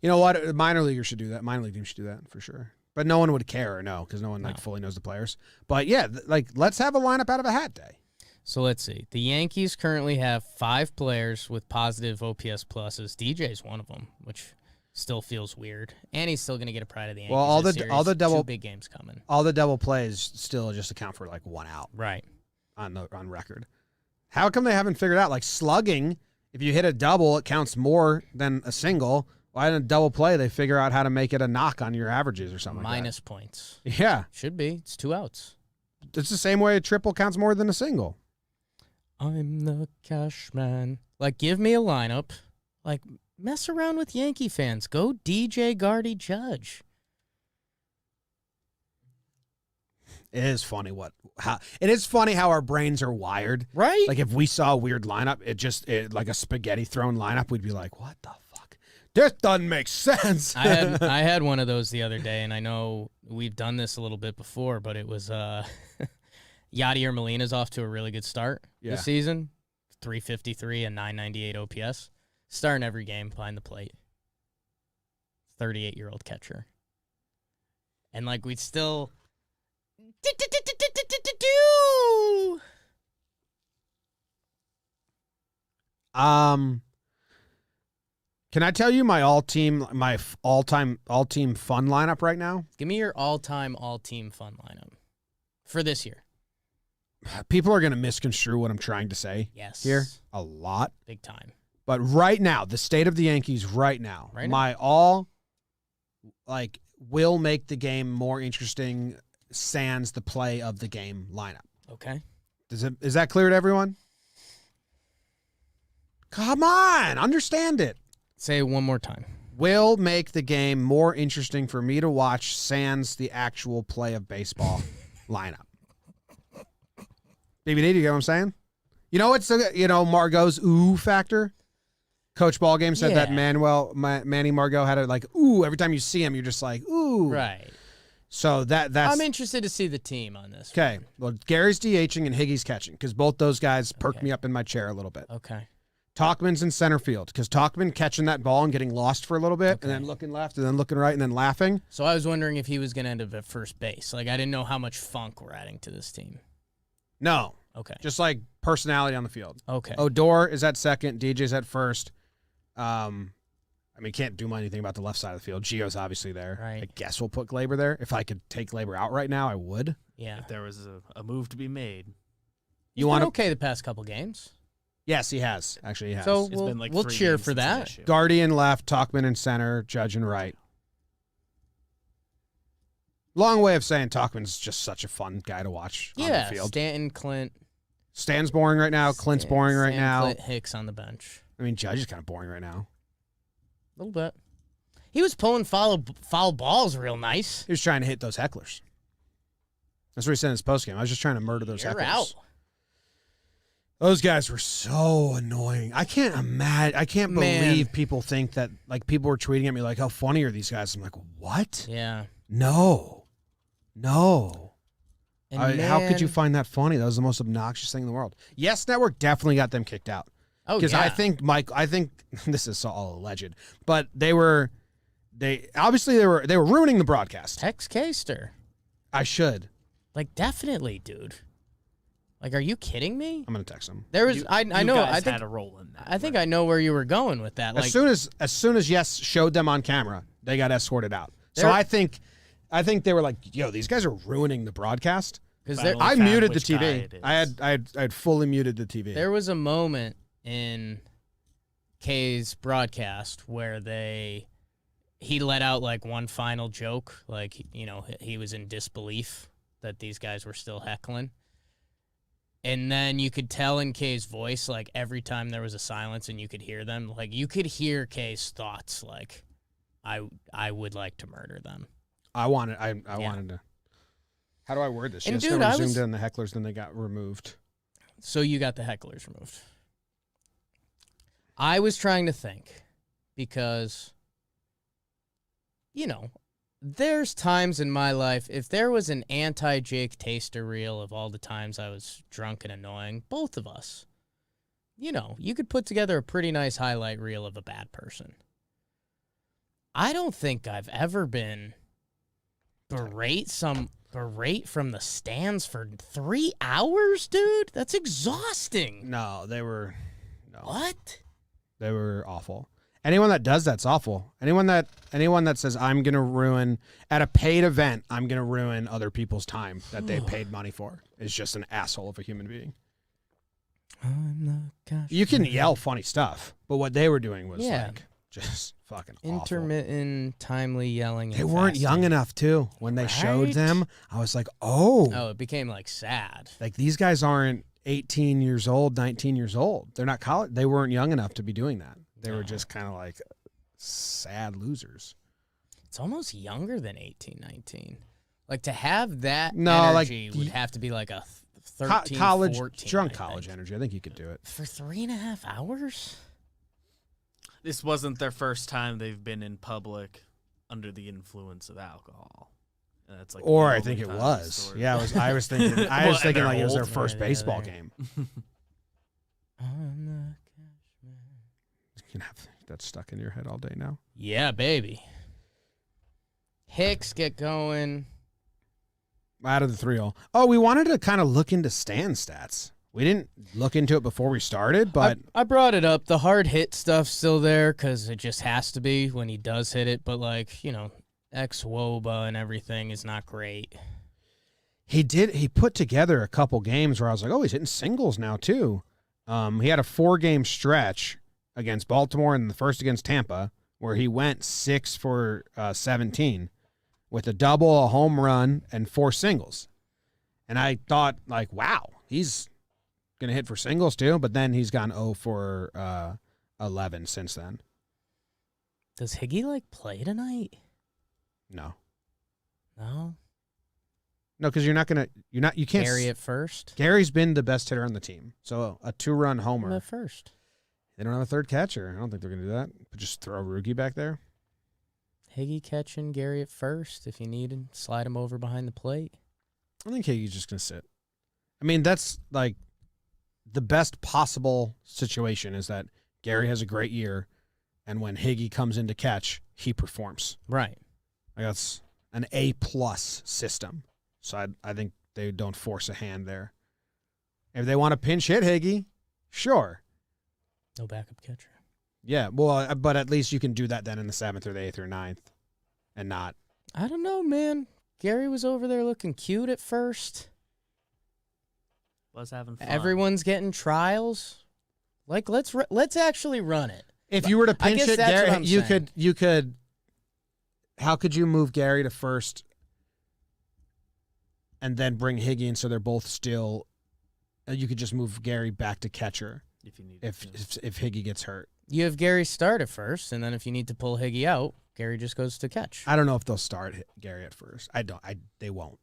You know what? Minor leaguers should do that. Minor league teams should do that for sure. But no one would care or know because no one fully knows the players. But yeah, let's have a lineup out of a hat day. So let's see. The Yankees currently have 5 players with positive OPS pluses. DJ's one of them, which still feels weird. And he's still going to get a pride of the Yankees. Well, all the double 2 big games coming. All the double plays still just account for like 1 out. Right. On record. How come they haven't figured out like slugging? If you hit a double, it counts more than a single. Why in a double play they figure out how to make it a knock on your averages or something? Minus points. Like that? Yeah, Should be. It's 2 outs. it's the same way a triple counts more than a single. I'm the Cashman. Like, give me a lineup. Like, mess around with Yankee fans. Go DJ Gardy Judge. It is funny how our brains are wired. Right? Like if we saw a weird lineup, like a spaghetti thrown lineup, we'd be like, "What the fuck? This doesn't make sense." I had one of those the other day, and I know we've done this a little bit before, but it was Yadier Molina's off to a really good start this season. 353 and 998 OPS. Starting every game behind the plate. 38-year-old catcher. And like we'd still Can I tell you my all-time fun lineup right now? Give me your all-time, all-team fun lineup for this year. People are going to misconstrue what I'm trying to say here a lot. Big time. But right now, the state of the Yankees right now, will make the game more interesting sans the play of the game lineup. Okay. Is that clear to everyone? Come on, understand it. Say it one more time. Will make the game more interesting for me to watch sans the actual play of baseball lineup. BBD, you get what I'm saying? You know what's Margot's ooh factor? Coach Ballgame said that Manny Margot had a ooh every time you see him, you're just like ooh. Right. So that's. I'm interested to see the team on this. Okay. Well, Gary's DHing and Higgy's catching because both those guys perked me up in my chair a little bit. Okay. Talkman's in center field because Talkman catching that ball and getting lost for a little bit and then looking left and then looking right and then laughing. So I was wondering if he was going to end up at first base. Like, I didn't know how much funk we're adding to this team. No. Okay. Just like personality on the field. Okay. Odor is at second. DJ's at first. Can't do anything about the left side of the field. Gio's obviously there. Right. I guess we'll put Glaber there. If I could take Glaber out right now, I would. Yeah. If there was a move to be made. He's been okay the past couple games. Yes, he has. Actually, he has. So It's been like we'll 3 cheer games for since that. issue. Guardian left, Talkman in center, Judge in right. Long way of saying Talkman's just such a fun guy to watch on the field. Stanton, Clint. Stan's boring right now. Clint's boring right now. Clint, Hicks on the bench. I mean, Judge is kind of boring right now. A little bit. He was pulling foul balls real nice. He was trying to hit those hecklers. That's what he said in his postgame. I was just trying to murder those You're hecklers. out. Those guys were so annoying. I can't imagine. I can't believe people think that. Like people were tweeting at me like, "How funny are these guys?" I'm like, "What? Yeah. No. And how could you find that funny? That was the most obnoxious thing in the world." Yes Network definitely got them kicked out. Oh, Because yeah. I think this is all alleged, but they were ruining the broadcast. Tex Caster. I should. Like, definitely, dude. Like, are you kidding me? I'm gonna text them. There was I know Guys I think had a role in that. I think I know where you were going with that. Like, As soon as Yes showed them on camera, they got escorted out. So They're- I think they were like, "Yo, these guys are ruining the broadcast." because Finally I found muted the which guy TV. it is. I had fully muted the TV. there was a moment in K's broadcast where they he let out like one final joke, like, he was in disbelief that these guys were still heckling. And then you could tell in Kay's voice, like every time there was a silence and you could hear them, like you could hear Kay's thoughts, like I would like to murder them. I wanted to. How do I word this? And Yes, dude, no, I we was- zoomed in the hecklers, then they got removed. So you got the hecklers removed. I was trying to think because, there's times in my life, if there was an anti-Jake Taster reel of all the times I was drunk and annoying, both of us, you could put together a pretty nice highlight reel of a bad person. I don't think I've ever been berate from the stands for 3 hours, dude. That's exhausting. No, they were What? They were awful. Anyone that does that's awful. Anyone that says I'm gonna ruin at a paid event, I'm gonna ruin other people's time that they paid money for is just an asshole of a human being. You can yell funny stuff, but what they were doing was like just fucking awful. Intermittent, timely yelling. They weren't young enough too. When they showed Right? them, I was like, oh, it became like sad. like these guys aren't 18 years old, 19 years old. They're not college. They weren't young enough to be doing that. They were just kind of like sad losers. It's almost younger than 18, 19. Like to have that No, energy like, would have to be like a 13, college, 14. drunk I college think. energy. I think you could do it. For 3.5 hours? This wasn't their first time they've been in public under the influence of alcohol. That's like Or the I think only it time in the was. story. Yeah, I was thinking. I was Well, and thinking they're like it was their old. first Yeah, baseball they're- game. I'm the Cashman. You can have that stuck in your head all day now. Yeah, baby. Hicks, get going. Out of the 3-0. Oh, we wanted to kind of look into Stan stats. We didn't look into it before we started, but I brought it up. The hard hit stuff's still there because it just has to be when he does hit it. But, like, ex-Woba and everything is not great. he put together a couple games where I was like, oh, he's hitting singles now too. He had a 4-game stretch against Baltimore and the first against Tampa where he went 6 for 17 with a double, a home run, and 4 singles. And I thought, like, wow, he's going to hit for singles too, but then he's gone 0 for 11 since then. Does Higgy, play tonight? No. No? No, because you can't. Gary at first? Gary's been the best hitter on the team. So a 2-run homer. At first. They don't have a third catcher. I don't think they're going to do that. But just throw Rugi back there. Higgy catching Gary at first. If you need him, slide him over behind the plate. I think Higgy's just going to sit. I mean, that's like the best possible situation is that Gary has a great year, and when Higgy comes in to catch, he performs. Right. Like that's an A-plus system. So I think they don't force a hand there. If they want to pinch hit Higgy, sure. No backup catcher. Yeah, well, but at least you can do that then in the 7th or the 8th or 9th and not. I don't know, man. Gary was over there looking cute at first. Was having fun. Everyone's getting trials. Like, let's actually run it. If you were to I pinch guess hit that's what Gary, I'm you saying. could. How could you move Gary to first and then bring Higgy in so they're both still? You could just move Gary back to catcher if you need if Higgy gets hurt. You have Gary start at first, and then if you need to pull Higgy out, Gary just goes to catch. I don't know if they'll start Gary at first. They won't.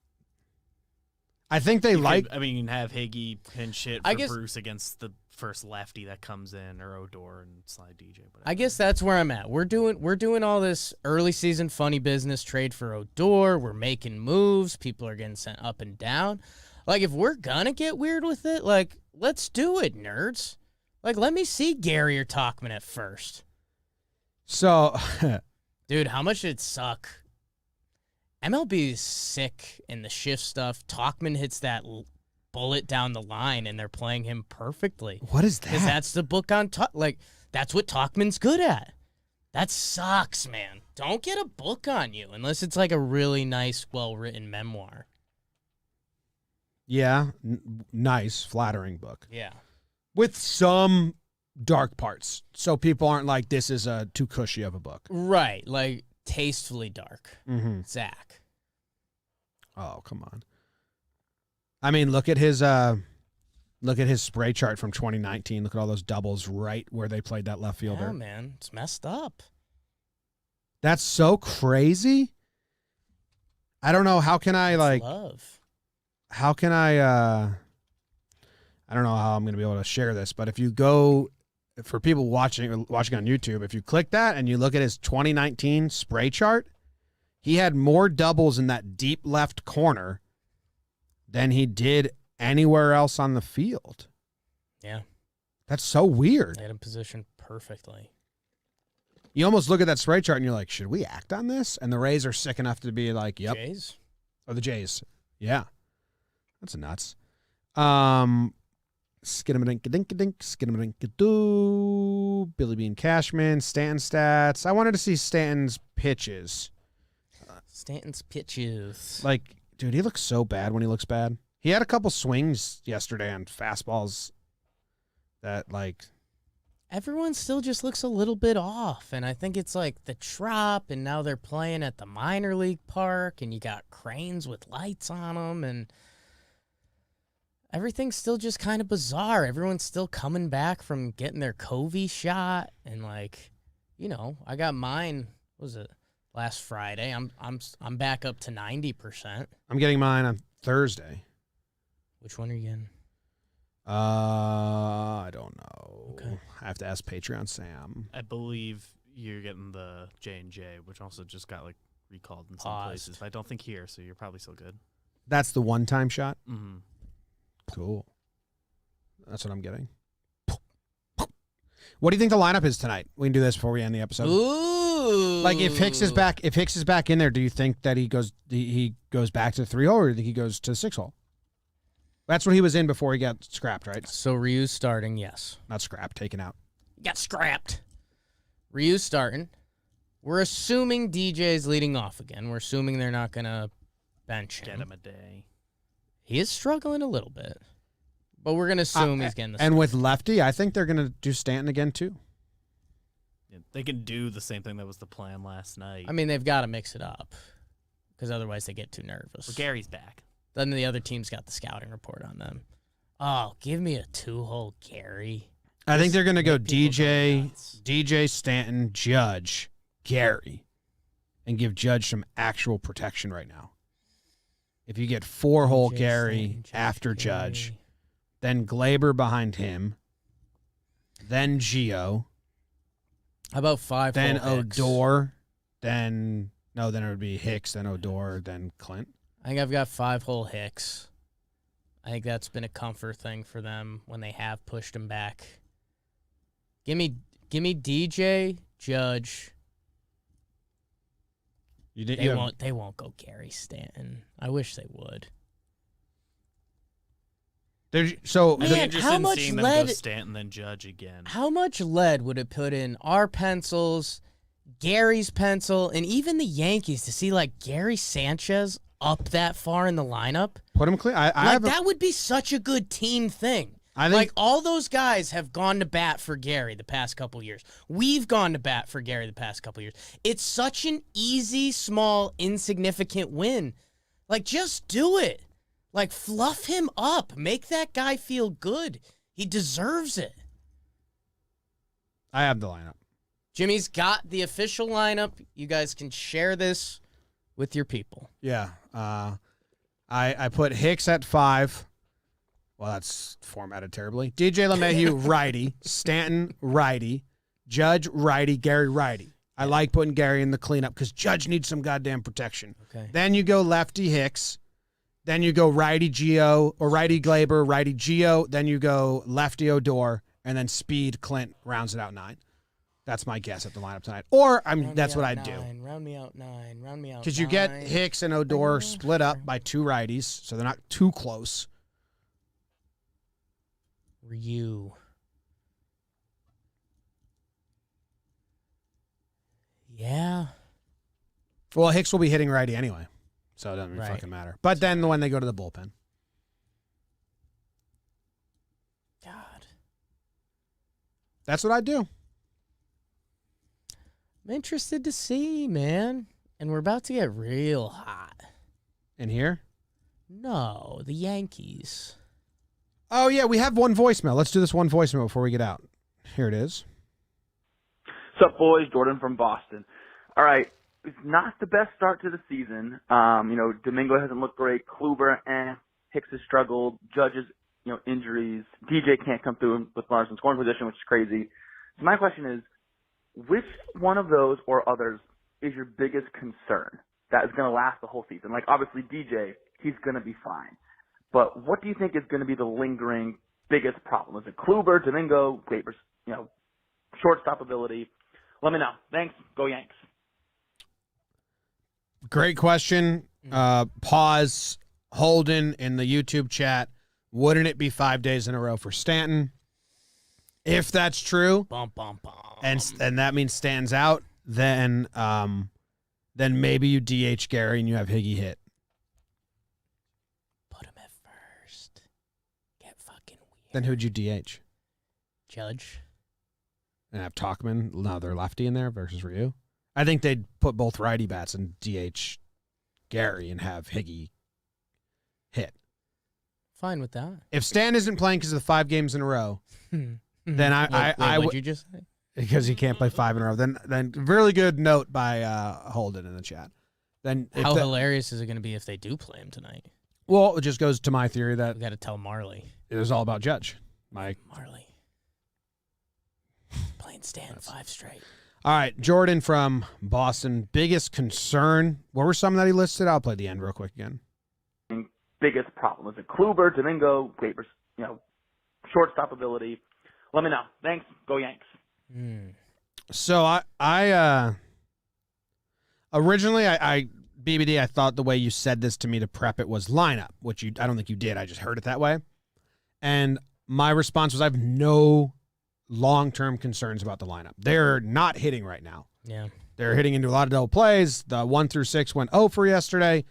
I think they you like. could, you can have Higgy pinch hit I for guess- Bruce against the first lefty that comes in, or Odor and slide DJ. Whatever. I guess that's where I'm at. We're doing all this early season funny business, trade for Odor. We're making moves. People are getting sent up and down. Like, if we're gonna get weird with it, like, let's do it, nerds. Like, let me see Gary or Talkman at first. So, Dude, how much did it suck? MLB is sick in the shift stuff. Talkman hits that bullet down the line, and they're playing him perfectly. what is Because that? that's the book on that's what Talkman's good at. That sucks, man. Don't get a book on you unless it's like a really nice, well-written memoir. Yeah, nice, flattering book Yeah. with some dark parts, so people aren't like this is too cushy of a book. Right. Like, tastefully dark. Mm-hmm. Zach. Oh, come on. I mean, look at his spray chart from 2019. Look at all those doubles right where they played that left fielder. Yeah, man. It's messed up. That's so crazy. I don't know. How can I love? How can I don't know how I'm going to be able to share this, but if you go, for people watching on YouTube, if you click that and you look at his 2019 spray chart, he had more doubles in that deep left corner than he did anywhere else on the field. Yeah. That's so weird. They had him positioned perfectly. You almost look at that spray chart and you're like, should we act on this? And the Rays are sick enough to be like, yep. Jays? Or the Jays. Yeah. That's nuts. Skiddamadink-a-dink-a-dink, skiddamadink-a-doo, Billy Beane Cashman, Stanton stats. I wanted to see Stanton's pitches. Stanton's pitches. Like, dude, he looks so bad when he looks bad. He had a couple swings yesterday on fastballs that, like... Everyone still just looks a little bit off, and I think it's like the Trop, and now they're playing at the minor league park, and you got cranes with lights on them, and everything's still just kind of bizarre. Everyone's still coming back from getting their COVID shot, and like, you know, I got mine. What was it last Friday? I'm back up to 90%. I'm getting mine on Thursday. Which one are you getting? I don't know. Okay. I have to ask Patreon Sam. I believe you're getting the J&J, which also just got like recalled in some Paused. places. But I don't think here, so you're probably still good. That's the one-time shot? Mm-hmm. Cool. That's what I'm getting. What do you think the lineup is tonight? We can do this before we end the episode. Ooh. Like if Hicks is back in there, do you think that he goes back to the 3-hole, or do you think he goes to the 6-hole? That's what he was in before he got scrapped, right? So Ryu's starting, yes. Not scrapped, taken out. Got scrapped. Ryu's starting. We're assuming DJ's leading off again. We're assuming they're not going to bench him. Get him a day. He is struggling a little bit. But we're going to assume he's getting the And start. with lefty, I think they're going to do Stanton again, too. Yeah, they can do the same thing that was the plan last night. I mean, they've got to mix it up. Because otherwise they get too nervous. Well, Gary's back. Then the other team's got the scouting report on them. Oh, give me a 2-hole Gary. I think they're going to go Make people go nuts. DJ, Stanton, Judge, Gary, and give Judge some actual protection right now. If you get 4-hole DJ, Gary Stanton, after Gary. Judge, then Glaber behind him, then Gio, How about 5-hole then Hicks? Odor, then it would be Hicks, then Odor, then Clint. I think I've got 5-hole Hicks. I think that's been a comfort thing for them when they have pushed him back. Give me DJ, Judge. They won't go Gary Stanton. I wish they would. So Man, I'm interested how in much seeing them lead- go Stanton then Judge again. How much lead would it put in our pencils, Gary's pencil, and even the Yankees to see like Gary Sanchez up that far in the lineup? put him clear. That would be such a good team thing. I think Like, all those guys have gone to bat for Gary the past couple years. We've gone to bat for Gary the past couple years. It's such an easy, small, insignificant win. Like, just do it. Like, fluff him up. Make that guy feel good. He deserves it. I have the lineup. Jimmy's got the official lineup. You guys can share this with your people. Yeah. I put Hicks at 5. Well, that's formatted terribly. DJ LeMahieu, righty. Stanton, righty. Judge, righty. Gary, righty. I like putting Gary in the cleanup because Judge needs some goddamn protection. Okay. Then you go lefty Hicks. Then you go righty Gio or righty Glaber, righty Gio. Then you go lefty Odor, and then speed Clint rounds it out 9. That's my guess at the lineup tonight. Or that's what I'd do. Round me out 9. Round me out 9. Because you get Hicks and Odor split up by 2 righties, so they're not too close. Ryu. Yeah. Well, Hicks will be hitting righty anyway, so it doesn't Right. fucking matter. But then when they go to the bullpen. God. That's what I'd do. I'm interested to see, man. And we're about to get real hot. In here? No, the Yankees. Oh, yeah, we have one voicemail. Let's do this one voicemail before we get out. Here it is. What's up, boys? Jordan from Boston. All right. It's not the best start to the season. Domingo hasn't looked great. Kluber, Hicks has struggled. Judge's, injuries. DJ can't come through with runners in scoring position, which is crazy. So my question is, which one of those or others is your biggest concern that is going to last the whole season? Like, obviously, DJ, he's going to be fine. But what do you think is going to be the lingering biggest problem? Is it Kluber, Domingo, Gleyber's, shortstop ability? Let me know. Thanks. Go Yanks. Great question. Pause. Holden in the YouTube chat. Wouldn't it be 5 days in a row for Stanton? If that's true, Bum, bum, bum. and that means Stanton's out, then maybe you DH Gary and you have Higgy hit. Put him at first. Get fucking weird. Then who'd you DH? Judge. And have Talkman, another lefty in there versus Ryu? I think they'd put both righty bats and DH Gary and have Higgy hit. Fine with that. If Stan isn't playing because of the 5 games in a row, then I What'd would, you just say? because he can't play 5 in a row. Then really good note by Holden in the chat. Then if How hilarious is it going to be if they do play him tonight? well, it just goes to my theory that We got to tell Marley. it was all about Judge. Mike. Marley. Playing Stan 5 straight. All right, Jordan from Boston. Biggest concern. What were some that he listed? I'll play the end real quick again. Biggest problem. Is it Kluber, Domingo, Gleyber's, shortstop ability? Let me know. Thanks. Go Yanks. So I originally BBD, I thought the way you said this to me to prep it was lineup, which I don't think you did. I just heard it that way. And my response was I have no long-term concerns about the lineup. They're not hitting right now. Yeah. They're hitting into a lot of double plays. The 1 through 6 went 0 for yesterday.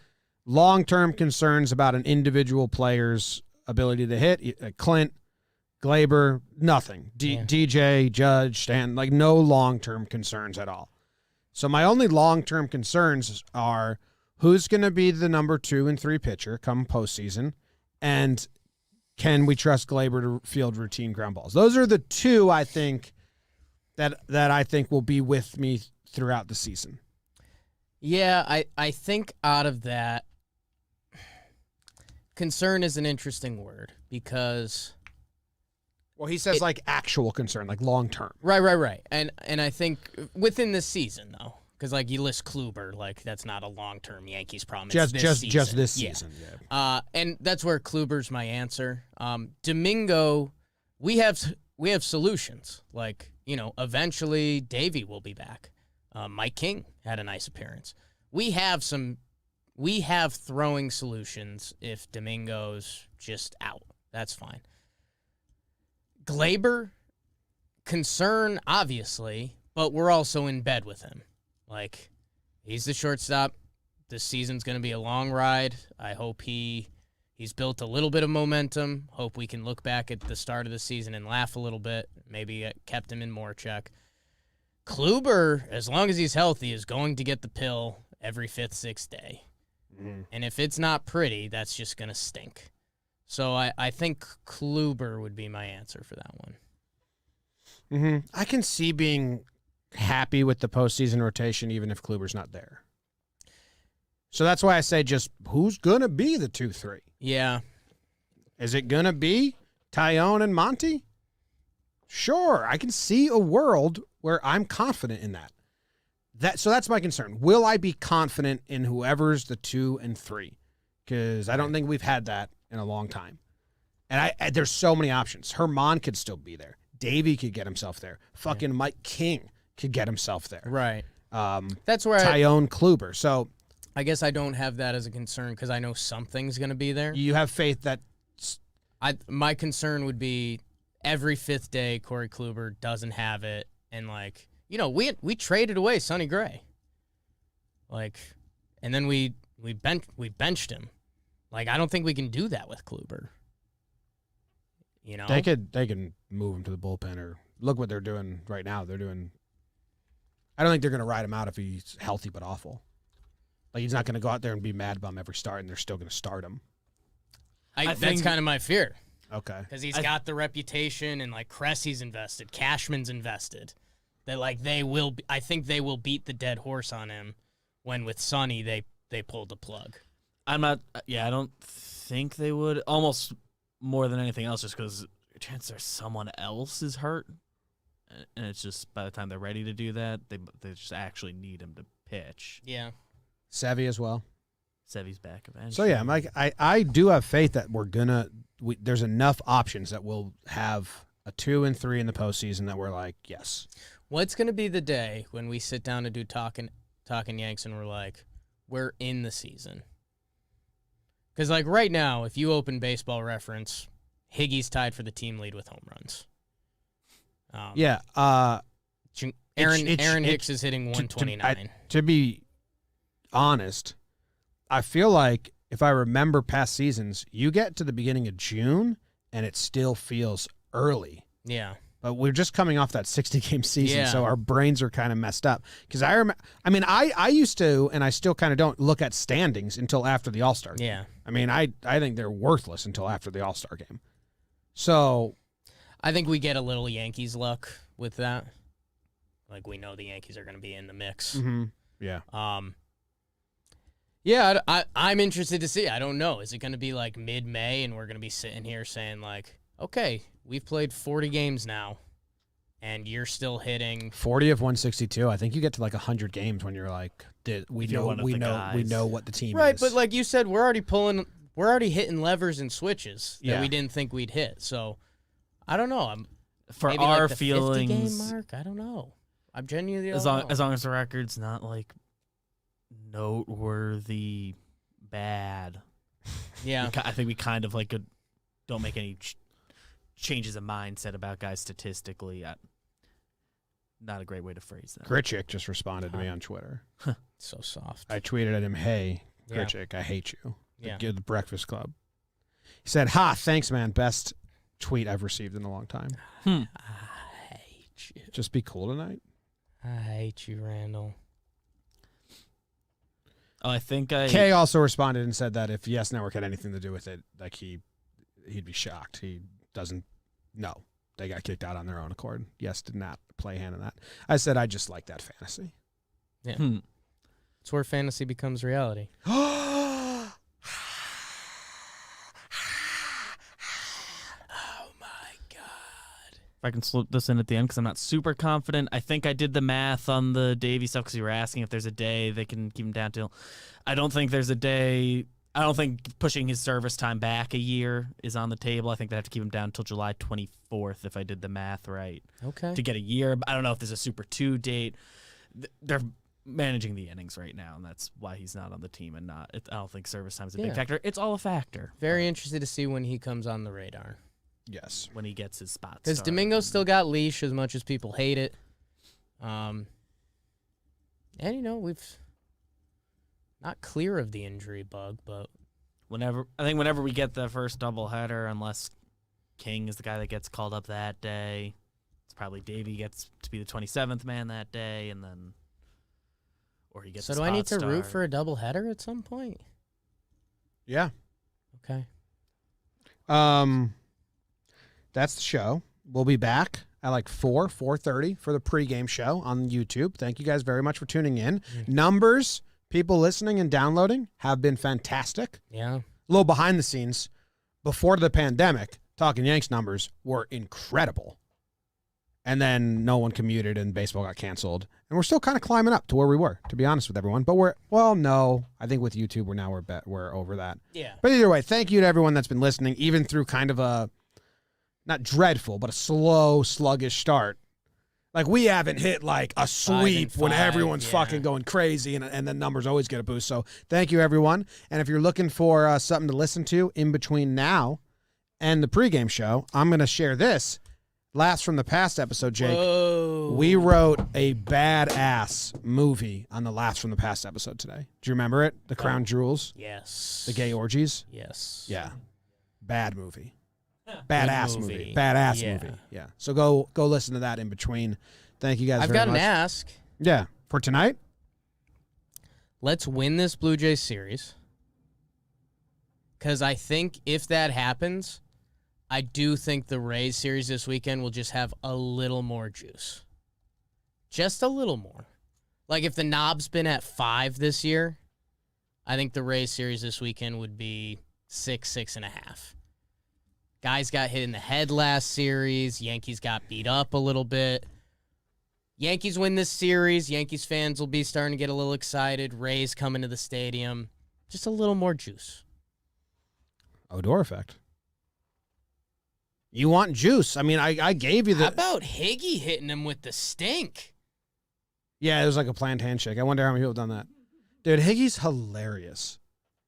Long-term concerns about an individual player's ability to hit. Clint, Gleyber, nothing. DJ, Judge, Stanton, like no long-term concerns at all. So my only long-term concerns are who's going to be the number 2 and 3 pitcher come postseason, and can we trust Gleyber to field routine ground balls? Those are the two I think that I think will be with me throughout the season. Yeah, I think out of that, concern is an interesting word because... Well, he says like actual concern, like long term. Right. And I think within this season, though, because like you list Kluber, like that's not a long-term Yankees problem. It's Just this season. Yeah. And that's where Kluber's my answer. Domingo, we have solutions. Like, eventually Davey will be back. Mike King had a nice appearance. We have throwing solutions if Domingo's just out. That's fine. Gleyber, concern, obviously, but we're also in bed with him. Like, he's the shortstop. This season's going to be a long ride. I hope he's built a little bit of momentum. Hope we can look back at the start of the season and laugh a little bit. Maybe it kept him in more check. Kluber, as long as he's healthy, is going to get the pill every 5th, 6th day. And if it's not pretty, that's just going to stink. So I think Kluber would be my answer for that one. I can see being happy with the postseason rotation even if Kluber's not there. So that's why I say just who's going to be the 2-3? Yeah. Is it going to be Tyone and Monty? Sure. I can see a world where I'm confident in that. So that's my concern. Will I be confident in whoever's the 2 and 3? Because I don't think we've had that in a long time. And there's so many options. Herman could still be there. Davey could get himself there. Fucking Mike King could get himself there. Right. That's where Tyone, Kluber. So I guess I don't have that as a concern because I know something's going to be there. you have faith that My concern would be every 5th day Corey Kluber doesn't have it, and we traded away Sonny Gray, and then we benched him. Like, I don't think we can do that with Kluber. they can move him to the bullpen, or look what they're doing right now. They're doing I don't think they're going to ride him out if he's healthy but awful. Like, he's not going to go out there and be mad bum every start, and they're still going to start him. That's think- kind of my fear. Okay. Because he's got the reputation, and, like, Cressy's invested. Cashman's invested. That, like, I think they will beat the dead horse on him when with Sonny they pulled the plug. I don't think they would. Almost more than anything else, just because chances are someone else is hurt. And it's just by the time they're ready to do that, they just actually need him to pitch. Yeah. Sevy as well. Sevy's back eventually. So, yeah, Mike, I do have faith that there's enough options that we'll have a 2 and 3 in the postseason that we're like, yes. What's going to be the day when we sit down to do Talkin' Yanks and we're like, we're in the season? Because, like, right now, if you open Baseball Reference, Higgy's tied for the team lead with home runs. Yeah. Aaron Hicks is hitting 129. To be honest, I feel like if I remember past seasons, you get to the beginning of June and it still feels early. Yeah. But we're just coming off that 60-game season, Yeah. so our brains are kind of messed up. Because I used to, and I still kind of don't look at standings until after the All-Star game. Yeah. I mean, I think they're worthless until after the All-Star game. So I think we get a little Yankees luck with that. Like, we know the Yankees are going to be in the mix. yeah. Yeah, I'm interested to see. I don't know. Is it going to be like mid-May and we're going to be sitting here saying like, okay, we've played 40 games now and you're still hitting 40 of 162. I think you get to like 100 games when you're like, we know what the team right, is. but like you said, we're already hitting levers and switches that Yeah. we didn't think we'd hit. So I don't know. For maybe our like the feelings, 50-game mark. I don't know. I'm genuinely as long as the record's not like noteworthy bad. Yeah. I think we kind of like don't make any changes of mindset about guys statistically. Not a great way to phrase that. Gritchick just responded to me on Twitter. So soft. I tweeted at him, hey, Yeah. Gritchick, I hate you. Yeah. The Breakfast Club. He said, ha, thanks, man. Best tweet I've received in a long time. I hate you. Just be cool tonight. I hate you, Randall. Oh, I think Kay also responded and said that if Yes Network had anything to do with it, like he'd be shocked. He doesn't know. They got kicked out on their own accord. Yes did not play a hand in that. I said I just like that fantasy. Yeah. It's where fantasy becomes reality. Oh, my God. If I can slip this in at the end because I'm not super confident. I think I did the math on the Davey stuff because you were asking if there's a day they can keep him down till. I don't think there's a day. I don't think pushing his service time back a year is on the table. I think they have to keep him down until July 24th if I did the math right. Okay. To get a year. I don't know if there's a Super 2 date. They're managing the innings right now, and that's why he's not on the team and not. I don't think service time is a big factor. It's all a factor. Very interested to see when he comes on the radar. Yes. When he gets his spots. Because Domingo's still got leash as much as people hate it. And, you know, we've not clear of the injury bug, but whenever we get the first doubleheader, unless King is the guy that gets called up that day, it's probably Davey gets to be the 27th man that day, and then or he gets. So do I need to root for a doubleheader at some point? Yeah. Okay. That's the show. We'll be back at like 4:30 for the pregame show on YouTube. Thank you guys very much for tuning in. Numbers, people listening and downloading have been fantastic. Yeah. A little behind the scenes. Before the pandemic, Talkin' Yanks numbers were incredible. And then no one commuted and baseball got canceled. And we're still kind of climbing up to where we were, to be honest with everyone. But no. I think with YouTube, we're over that. Yeah. But either way, thank you to everyone that's been listening, even through kind of a, not dreadful, but a slow, sluggish start. Like, we haven't hit like a sweep when everyone's fucking going crazy and the numbers always get a boost. So thank you, everyone. And if you're looking for something to listen to in between now and the pregame show, I'm going to share this. Last from the past episode, Jake. Whoa. We wrote a badass movie on the last from the past episode today. Do you remember it? The Crown Jewels? Yes. The gay orgies? Yes. Yeah. Bad movie. Badass movie. movie. Badass Yeah. movie. Yeah. So go listen to that in between. Thank you guys I've very got much. an ask. Yeah, for tonight? Let's win this Blue Jays series. Because I think if that happens, I do think the Rays series this weekend will just have a little more juice. Just a little more. Like if the knob's been at 5 this year, I think the Rays series this weekend would be 6.5. Guys got hit in the head last series. Yankees got beat up a little bit. Yankees win this series. Yankees fans will be starting to get a little excited. Rays come into the stadium. Just a little more juice. Odor effect. You want juice. I mean, I gave you the... How about Higgy hitting him with the stink? Yeah, it was like a planned handshake. I wonder how many people have done that. Dude, Higgy's hilarious.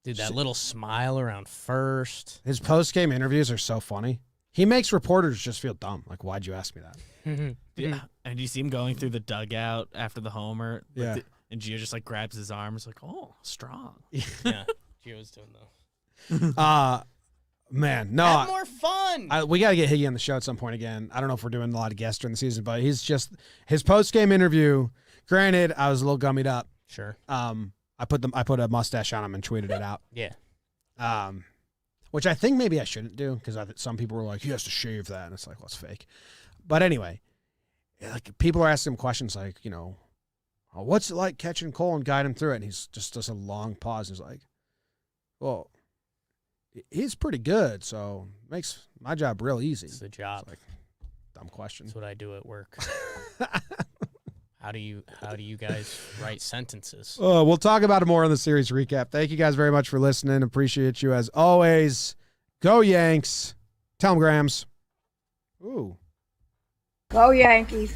Dude, that little smile around first. His post-game interviews are so funny. He makes reporters just feel dumb. Like, why'd you ask me that? Yeah. And you see him going through the dugout after the homer. Yeah. And Gio just like grabs his arm. It's like, oh, strong. Yeah, Gio's doing though. Man, no. Have more fun. We got to get Higgy on the show at some point again. I don't know if we're doing a lot of guests during the season, but he's just his post-game interview. Granted, I was a little gummied up. Sure. I put a mustache on him and tweeted it out. Yeah. Which I think maybe I shouldn't do because some people were like, he has to shave that, and it's like, well, it's fake. But anyway, like people are asking him questions like, you know, oh, what's it like catching Cole and guide him through it? And he's just does a long pause. He's like, well, he's pretty good, so it makes my job real easy. It's the job. It's like, dumb question. That's what I do at work. How do you guys write sentences? We'll talk about it more in the series recap. Thank you guys very much for listening. Appreciate you as always. Go Yanks. Tell them, Grams. Ooh. Go Yankees.